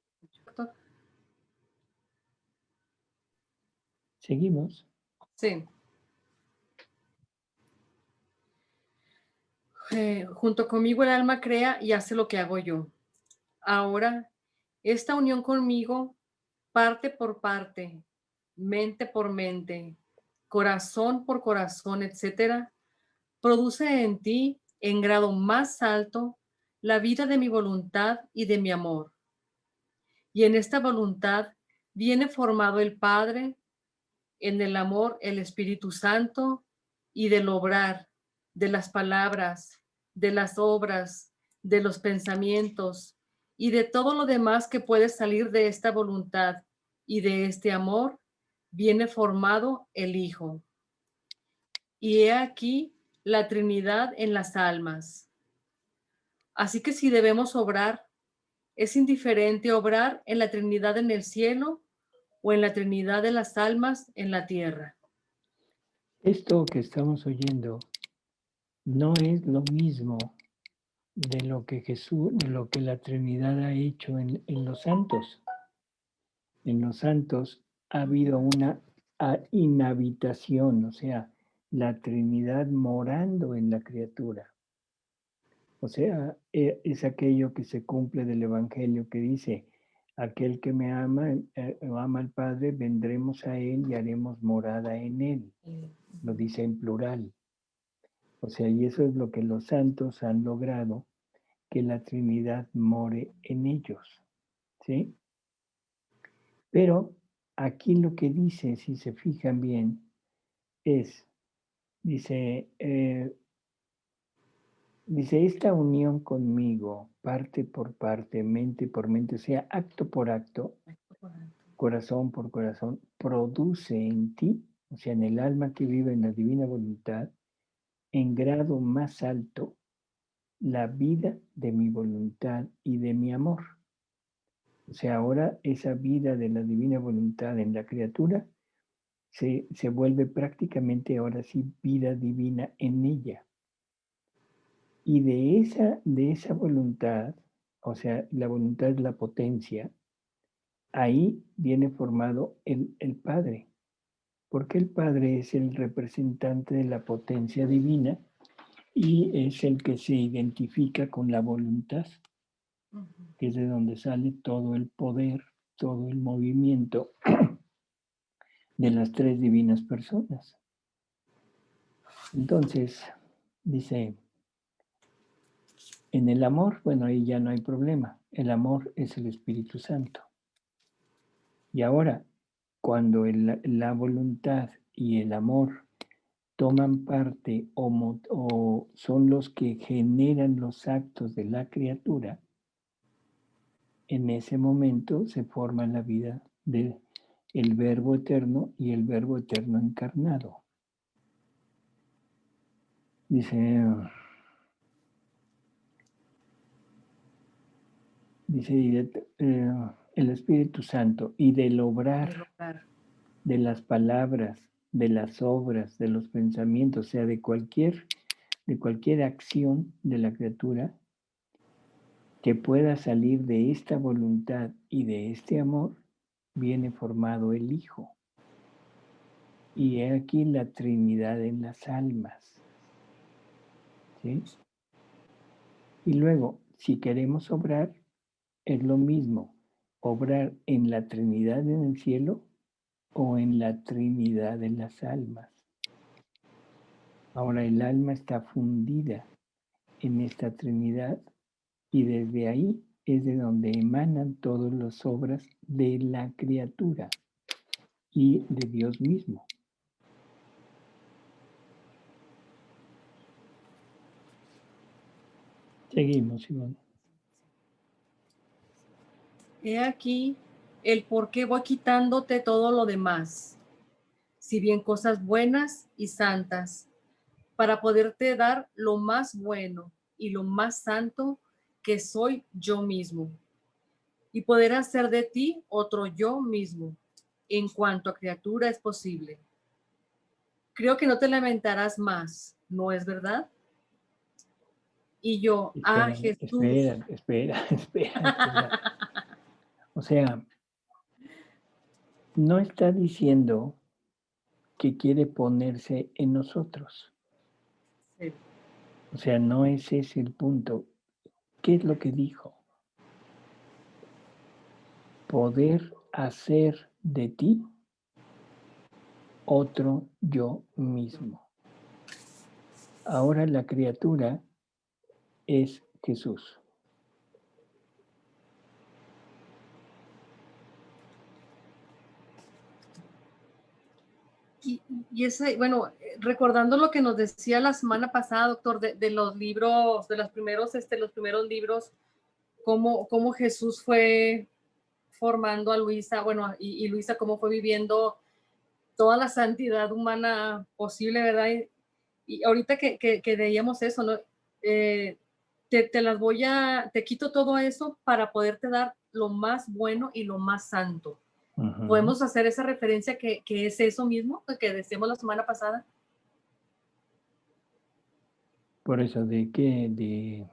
¿Seguimos? Sí. Junto conmigo el alma crea y hace lo que hago yo. Ahora, esta unión conmigo, parte por parte, mente por mente, corazón por corazón, etcétera, produce en ti, en grado más alto, la vida de mi voluntad y de mi amor. Y en esta voluntad viene formado el Padre, en el amor el Espíritu Santo, y del obrar, de las palabras, de las obras, de los pensamientos y de todo lo demás que puede salir de esta voluntad y de este amor, viene formado el Hijo. Y he aquí la Trinidad en las almas. Así que si debemos obrar, es indiferente obrar en la Trinidad en el cielo o en la Trinidad de las almas en la tierra. Esto que estamos oyendo no es lo mismo de lo que Jesús, de lo que la Trinidad ha hecho en los santos. En los santos ha habido una inhabitación, o sea, la Trinidad morando en la criatura. O sea, es aquello que se cumple del Evangelio que dice, aquel que me ama, ama al Padre, vendremos a Él y haremos morada en Él. Lo dice en plural. O sea, y eso es lo que los santos han logrado, que la Trinidad more en ellos. ¿Sí? Pero aquí lo que dice, si se fijan bien, dice, esta unión conmigo, parte por parte, mente por mente, o sea, acto por acto, corazón por corazón, produce en ti, o sea, en el alma que vive en la divina voluntad, en grado más alto, la vida de mi voluntad y de mi amor. O sea, ahora esa vida de la divina voluntad en la criatura se vuelve prácticamente ahora sí vida divina en ella. Y de esa voluntad, o sea, la voluntad es la potencia, ahí viene formado el Padre, porque el Padre es el representante de la potencia divina y es el que se identifica con la voluntad, que es de donde sale todo el poder, todo el movimiento de las tres divinas personas. Entonces, dice, en el amor, bueno, ahí ya no hay problema. El amor es el Espíritu Santo. Y ahora, cuando la voluntad y el amor toman parte o son los que generan los actos de la criatura, en ese momento se forma la vida del Verbo eterno y el Verbo eterno encarnado. Dice, el Espíritu Santo y del obrar de las palabras, de las obras, de los pensamientos, o sea, de cualquier acción de la criatura que pueda salir de esta voluntad y de este amor, viene formado el Hijo. Y he aquí la Trinidad en las almas. ¿Sí? Y luego, si queremos obrar, es lo mismo, obrar en la Trinidad en el cielo o en la Trinidad en las almas. Ahora el alma está fundida en esta Trinidad y desde ahí es de donde emanan todas las obras de la criatura y de Dios mismo. Seguimos, Ivonne. He aquí el por qué voy quitándote todo lo demás, si bien cosas buenas y santas, para poderte dar lo más bueno y lo más santo que soy yo mismo, y poder hacer de ti otro yo mismo, en cuanto a criatura es posible. Creo que no te lamentarás más, ¿no es verdad? Y yo, Jesús. Espera. O sea, no está diciendo que quiere ponerse en nosotros. Sí. O sea, no ese es el punto. ¿Qué es lo que dijo? Poder hacer de ti otro yo mismo. Ahora la criatura es Jesús. Y ese, bueno, recordando lo que nos decía la semana pasada, doctor, de los libros, de los primeros libros, cómo Jesús fue formando a Luisa, bueno, y Luisa cómo fue viviendo toda la santidad humana posible, ¿verdad? Y ahorita que veíamos eso, ¿no? Te quito todo eso para poderte dar lo más bueno y lo más santo. Uh-huh. ¿Podemos hacer esa referencia que es eso mismo que decíamos la semana pasada? Por eso, ¿de qué? De...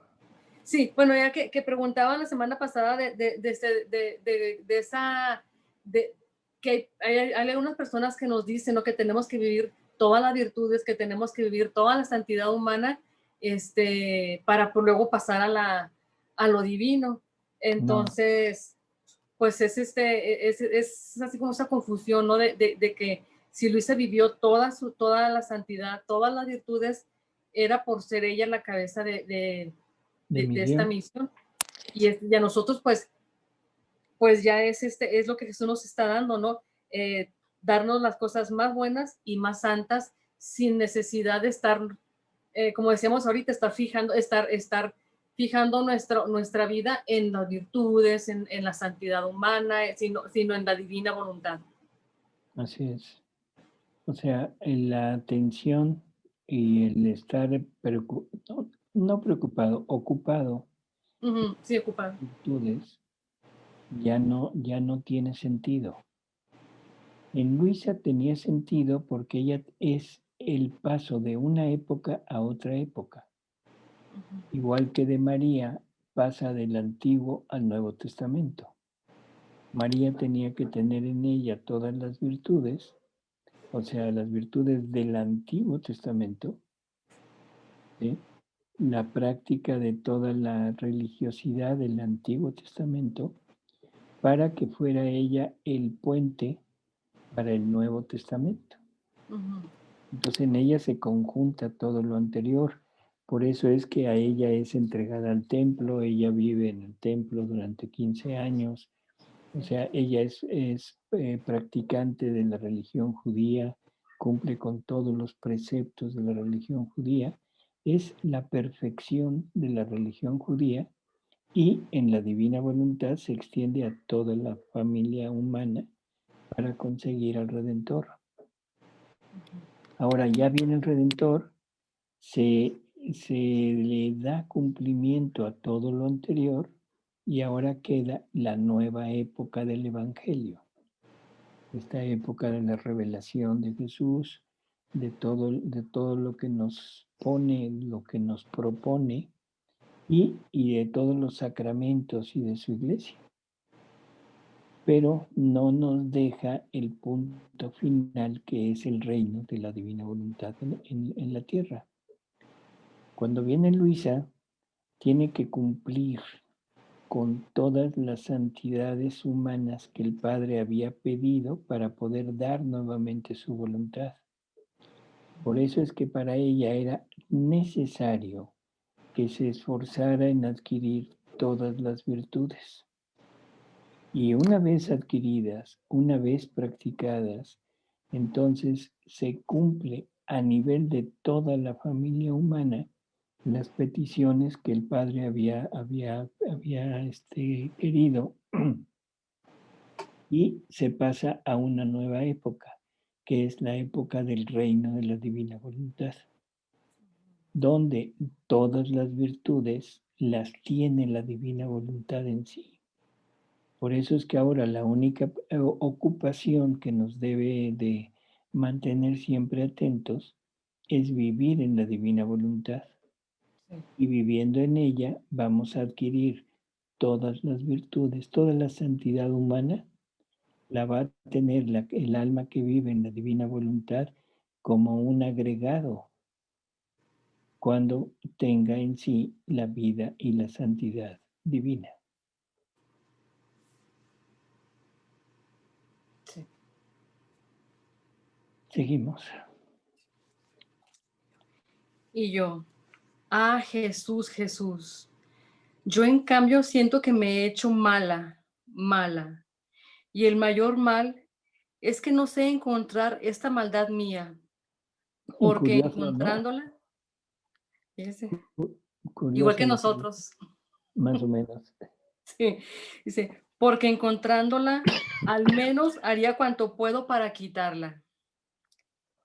Sí, bueno, ya que preguntaban la semana pasada que hay algunas personas que nos dicen, ¿no?, que tenemos que vivir todas las virtudes, que tenemos que vivir toda la santidad humana, para luego pasar a lo divino. Entonces, pues es así como esa confusión, ¿no? De que si Luisa vivió toda la santidad, todas las virtudes, era por ser ella la cabeza de esta misión. Y a nosotros, pues ya es lo que Jesús nos está dando, ¿no? Darnos las cosas más buenas y más santas sin necesidad de estar, como decíamos ahorita, estar fijando nuestra vida en las virtudes, en la santidad humana, sino en la divina voluntad. Así es. O sea, la atención y el estar no preocupado, ocupado Ujú, sí, ocupado. virtudes, ya no tiene sentido. En Luisa tenía sentido porque ella es el paso de una época a otra época. Igual que de María pasa del Antiguo al Nuevo Testamento. María tenía que tener en ella todas las virtudes, o sea, las virtudes del Antiguo Testamento, ¿sí? La práctica de toda la religiosidad del Antiguo Testamento, para que fuera ella el puente para el Nuevo Testamento. Ujú. Entonces en ella se conjunta todo lo anterior. Por eso es que a ella es entregada al templo, ella vive en el templo durante 15 años. O sea, ella es practicante de la religión judía, cumple con todos los preceptos de la religión judía. Es la perfección de la religión judía y en la divina voluntad se extiende a toda la familia humana para conseguir al Redentor. Ahora ya viene el Redentor, se le da cumplimiento a todo lo anterior y ahora queda la nueva época del Evangelio. Esta época de la revelación de Jesús, de todo lo que nos pone, lo que nos propone y de todos los sacramentos y de su iglesia. Pero no nos deja el punto final que es el reino de la divina voluntad en la tierra. Cuando viene Luisa, tiene que cumplir con todas las santidades humanas que el Padre había pedido para poder dar nuevamente su voluntad. Por eso es que para ella era necesario que se esforzara en adquirir todas las virtudes. Y una vez adquiridas, una vez practicadas, entonces se cumple a nivel de toda la familia humana las peticiones que el Padre había querido y se pasa a una nueva época, que es la época del reino de la divina voluntad, donde todas las virtudes las tiene la divina voluntad en sí. Por eso es que ahora la única ocupación que nos debe de mantener siempre atentos es vivir en la divina voluntad. Y viviendo en ella vamos a adquirir todas las virtudes, toda la santidad humana la va a tener el alma que vive en la divina voluntad como un agregado cuando tenga en sí la vida y la santidad divina. Sí. Seguimos. Y yo, Jesús, Jesús, yo en cambio siento que me he hecho mala, mala. Y el mayor mal es que no sé encontrar esta maldad mía, Y porque curioso, ¿no? encontrándola, fíjese, igual que Curioso lo que dice, nosotros, más o menos. sí, dice, porque encontrándola, al menos haría cuanto puedo para quitarla.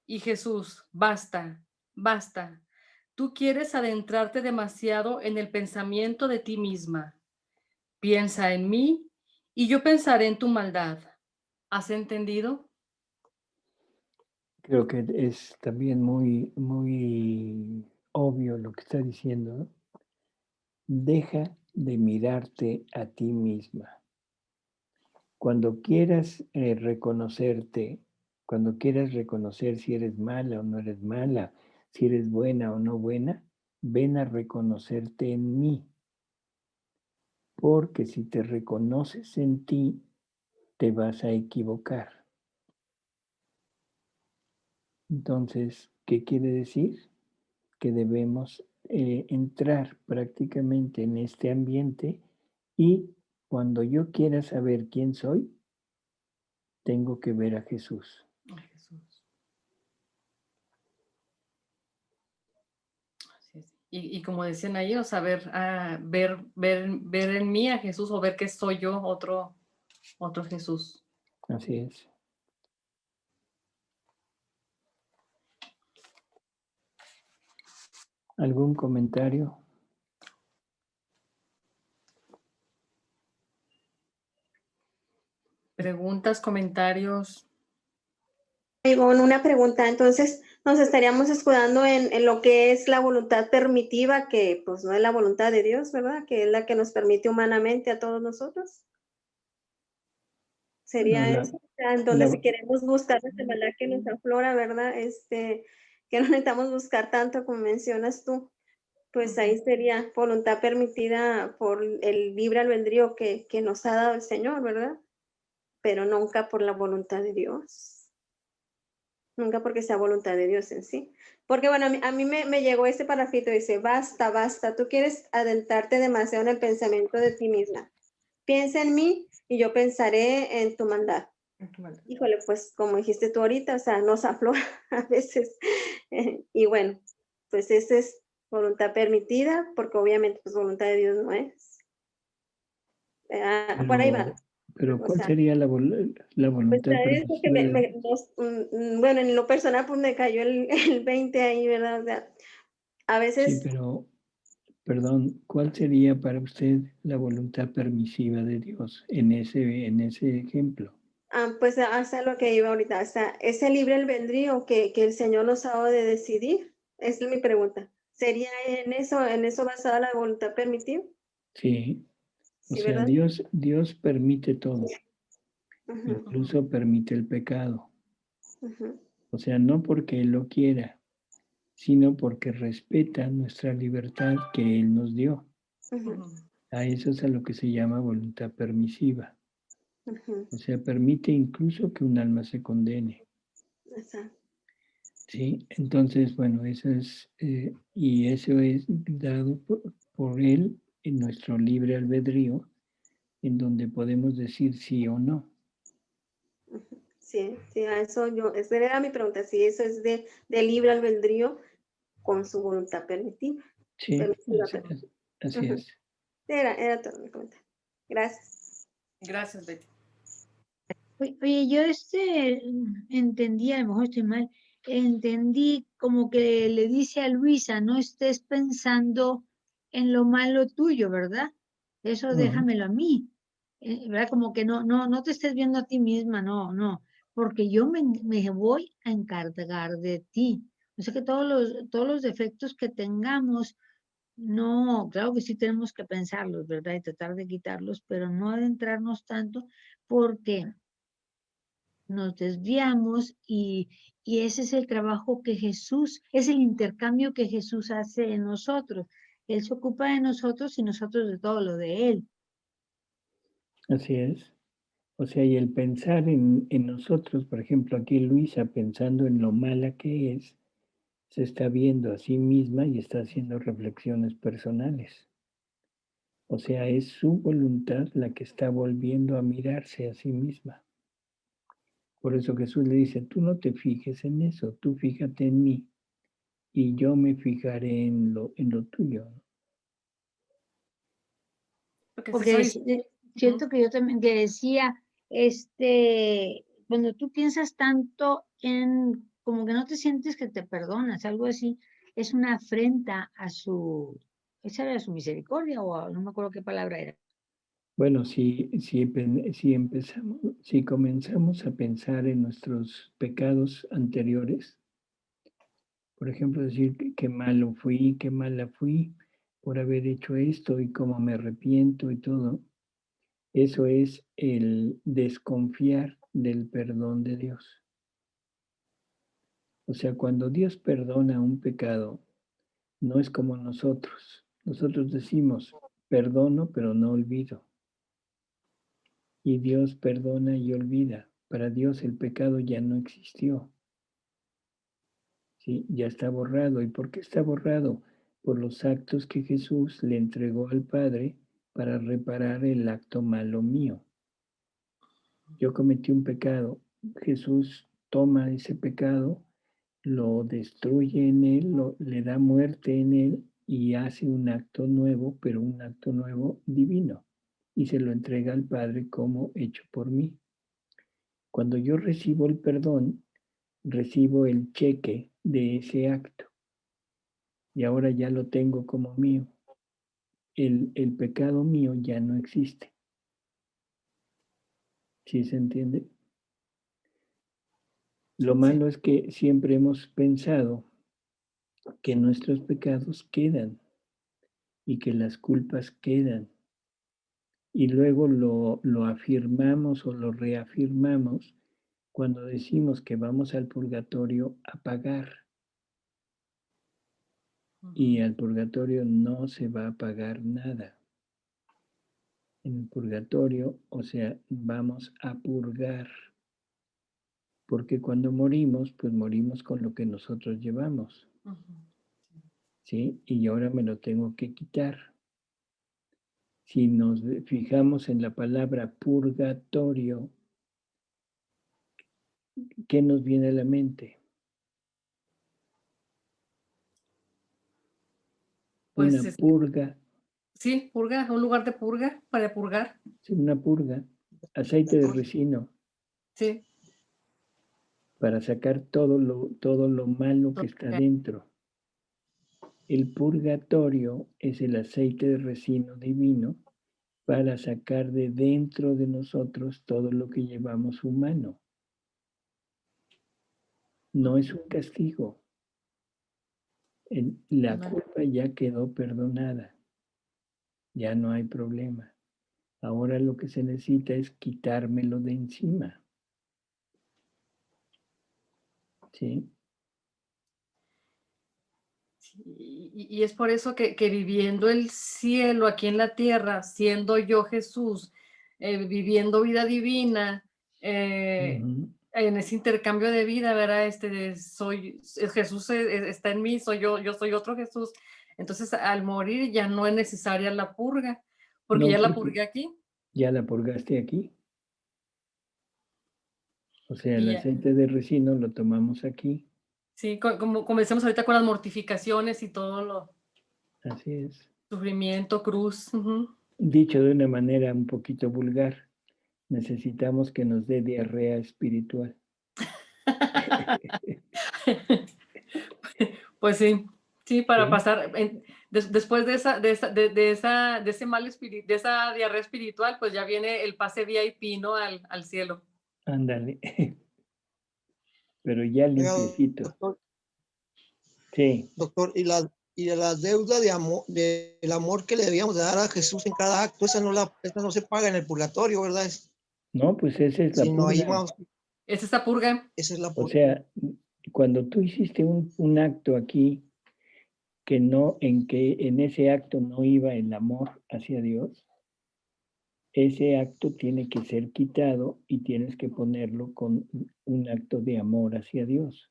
Y Jesús, basta, basta. Tú quieres adentrarte demasiado en el pensamiento de ti misma. Piensa en mí y yo pensaré en tu maldad. ¿Has entendido? Creo que es también muy obvio lo que está diciendo, ¿no? Deja de mirarte a ti misma. Cuando quieras reconocerte, cuando quieras reconocer si eres mala o no eres mala, si eres buena o no buena, ven a reconocerte en mí. Porque si te reconoces en ti, te vas a equivocar. Entonces, ¿qué quiere decir? Que debemos entrar prácticamente en este ambiente y cuando yo quiera saber quién soy, tengo que ver a Jesús. Ay, Jesús. Así es. y como decían ahí, o sea, ver en mí a Jesús o ver que soy yo otro Jesús. Así es. ¿Algún comentario? Preguntas, comentarios. Ivonne, una pregunta. Entonces, nos estaríamos escudando en lo que es la voluntad permitiva, que pues no es la voluntad de Dios, ¿verdad? Que es la que nos permite humanamente a todos nosotros. Sería No, eso, o sea, en donde la- si queremos buscar esa maldad que nos aflora, ¿verdad? Que no necesitamos buscar tanto como mencionas tú, pues ahí sería voluntad permitida por el libre albedrío que nos ha dado el Señor, ¿verdad? Pero nunca por la voluntad de Dios. Nunca porque sea voluntad de Dios en sí. Porque bueno, a mí me llegó este parafito, dice, basta, basta, tú quieres adentrarte demasiado en el pensamiento de ti misma. Piensa en mí y yo pensaré en tu maldad. Híjole, pues como dijiste tú ahorita, o sea, nos aflora a veces. Y bueno, pues esa es voluntad permitida, porque obviamente pues voluntad de Dios no es. Por ahí va. Pero O ¿cuál sea, sería la pues voluntad es lo que permisiva? bueno, en lo personal pues me cayó el 20 ahí, ¿verdad? O sea, a Sí, veces, pero, perdón, ¿cuál sería para usted la voluntad permisiva de Dios en ese ejemplo? pues hasta lo que iba ahorita, hasta ese libre albedrío que el Señor nos ha dado de decidir, esa es mi pregunta. ¿Sería en eso basada la voluntad permitiva? Sí, o Sí, sea, ¿verdad? Dios permite todo, Ujú, incluso permite el pecado. ujú, O sea, no porque Él lo quiera, sino porque respeta nuestra libertad que Él nos dio. ujú, A eso es a lo que se llama voluntad permisiva. ujú. O sea, permite incluso que un alma se condene. Exacto. ¿Sí? Entonces, bueno, y eso es dado por Él en nuestro libre albedrío, en donde podemos decir sí o no. Ujú. Sí, sí, a eso esa era mi pregunta, si eso es de libre albedrío con su voluntad permitiva. Sí, Permisiva, así, perdón. así Ujú. es. Era todo mi comentario. Gracias. Gracias, Betty. Oye, yo entendí, a lo mejor estoy mal, entendí como que le dice a Luisa, no estés pensando en lo malo tuyo, ¿verdad? Eso Ujú. déjamelo a mí, ¿verdad? Como que no te estés viendo a ti misma, no, porque yo me voy a encargar de ti. O sea que todos los defectos que tengamos, no, claro que sí tenemos que pensarlos, ¿verdad? Y tratar de quitarlos, pero no adentrarnos tanto porque nos desviamos y ese es el trabajo que Jesús, es el intercambio que Jesús hace en nosotros. Él se ocupa de nosotros y nosotros de todo lo de Él. Así es. O sea, y el pensar en nosotros, por ejemplo, aquí Luisa pensando en lo mala que es, se está viendo a sí misma y está haciendo reflexiones personales. O sea, es su voluntad la que está volviendo a mirarse a sí misma. Por eso Jesús le dice, tú no te fijes en eso, tú fíjate en mí y yo me fijaré en lo tuyo. Porque si Porque soy... siento que yo también que decía, cuando tú piensas tanto en, como que no te sientes que te perdonas, algo así, es una afrenta a esa era su misericordia no me acuerdo qué palabra era. Bueno, si comenzamos a pensar en nuestros pecados anteriores, por ejemplo, decir qué malo fui, qué mala fui por haber hecho esto y cómo me arrepiento y todo, eso es el desconfiar del perdón de Dios. O sea, cuando Dios perdona un pecado, no es como nosotros. Nosotros decimos, perdono, pero no olvido. Y Dios perdona y olvida. Para Dios el pecado ya no existió. ¿Sí? Ya está borrado. ¿Y por qué está borrado? Por los actos que Jesús le entregó al Padre para reparar el acto malo mío. Yo cometí un pecado. Jesús toma ese pecado, lo destruye en él, le da muerte en él y hace un acto nuevo, pero un acto nuevo divino, y se lo entrega al Padre como hecho por mí. Cuando yo recibo el perdón, recibo el cheque de ese acto, y ahora ya lo tengo como mío. El pecado mío ya no existe. ¿Sí se entiende? Lo malo es que siempre hemos pensado que nuestros pecados quedan y que las culpas quedan. Y luego lo afirmamos o lo reafirmamos cuando decimos que vamos al purgatorio a pagar. Y al purgatorio no se va a pagar nada. En el purgatorio, o sea, vamos a purgar. Porque cuando morimos, pues morimos con lo que nosotros llevamos. ¿Sí? Y ahora me lo tengo que quitar. Si nos fijamos en la palabra purgatorio, ¿qué nos viene a la mente? Pues una purga. Sí, purga, un lugar de purga, para purgar. Sí, una purga. Aceite de resino. Sí. Para sacar todo lo malo que está dentro. El purgatorio es el aceite de resino divino para sacar de dentro de nosotros todo lo que llevamos humano. No es un castigo. La culpa ya quedó perdonada. Ya no hay problema. Ahora lo que se necesita es quitármelo de encima. ¿Sí? Y es por eso que viviendo el cielo aquí en la tierra, siendo yo Jesús, viviendo vida divina, en ese intercambio de vida, ¿verdad? Jesús está en mí, soy yo soy otro Jesús. Entonces, al morir ya no es necesaria la purga, porque ya la purgué aquí. Ya la purgaste aquí. O sea, el aceite de resino lo tomamos aquí. Sí, como comencemos ahorita con las mortificaciones y todo lo... Así es. Sufrimiento, cruz. Dicho de una manera un poquito vulgar, necesitamos que nos dé diarrea espiritual. Pues sí, para pasar, después de ese mal espíritu, de esa diarrea espiritual, pues ya viene el pase VIP, ¿no? Al cielo. Ándale. Pero ya limpiecito. Doctor, sí. Doctor, y la deuda de amor, del amor que le debíamos de dar a Jesús en cada acto, esa no se paga en el purgatorio, ¿verdad? No, pues esa es la purga. Es esa purga. Esa es la purga. O sea, cuando tú hiciste un acto aquí en ese acto no iba el amor hacia Dios, ese acto tiene que ser quitado y tienes que ponerlo con un acto de amor hacia Dios.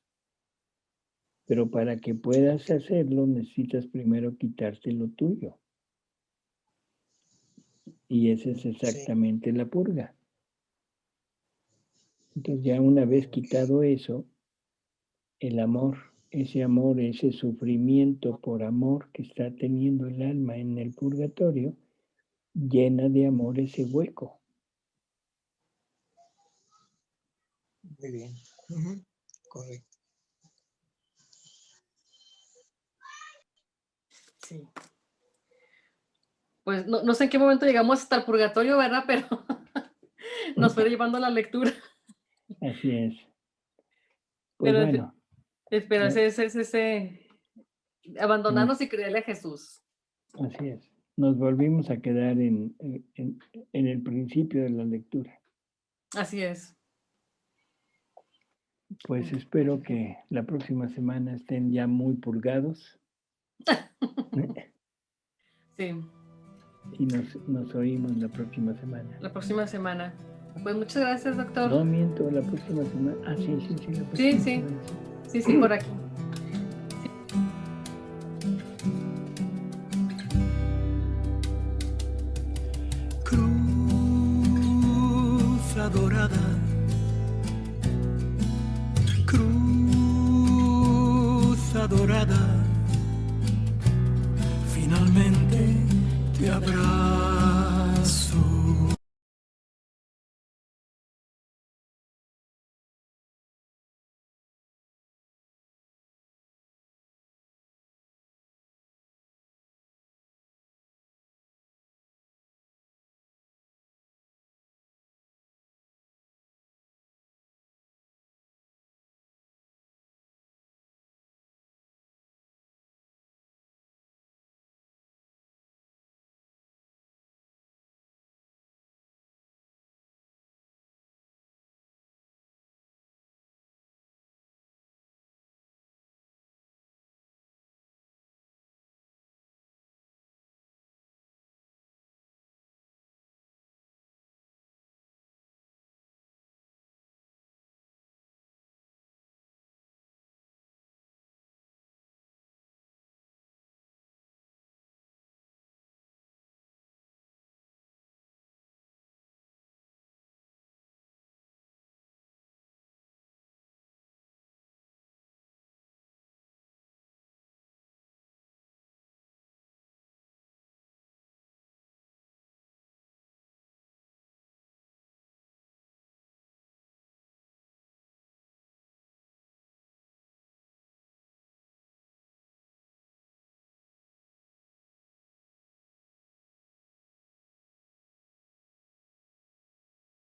Pero para que puedas hacerlo, necesitas primero quitarte lo tuyo. Y esa es exactamente la purga. Entonces ya una vez quitado eso, el amor, ese sufrimiento por amor que está teniendo el alma en el purgatorio, llena de amor ese hueco. Muy bien. Correcto. Sí. Pues no sé en qué momento llegamos hasta el purgatorio, ¿verdad? Pero nos fue llevando la lectura. Así es. Pues pero bueno. Pero ese abandonarnos y creerle a Jesús. Así es. Nos volvimos a quedar en el principio de la lectura. Así es. Pues espero que la próxima semana estén ya muy purgados. Sí. Y nos oímos la próxima semana. La próxima semana. Pues muchas gracias, doctor. No miento, la próxima semana. Ah, sí. Sí, por aquí. Cruz adorada, cruz adorada, te abrazo.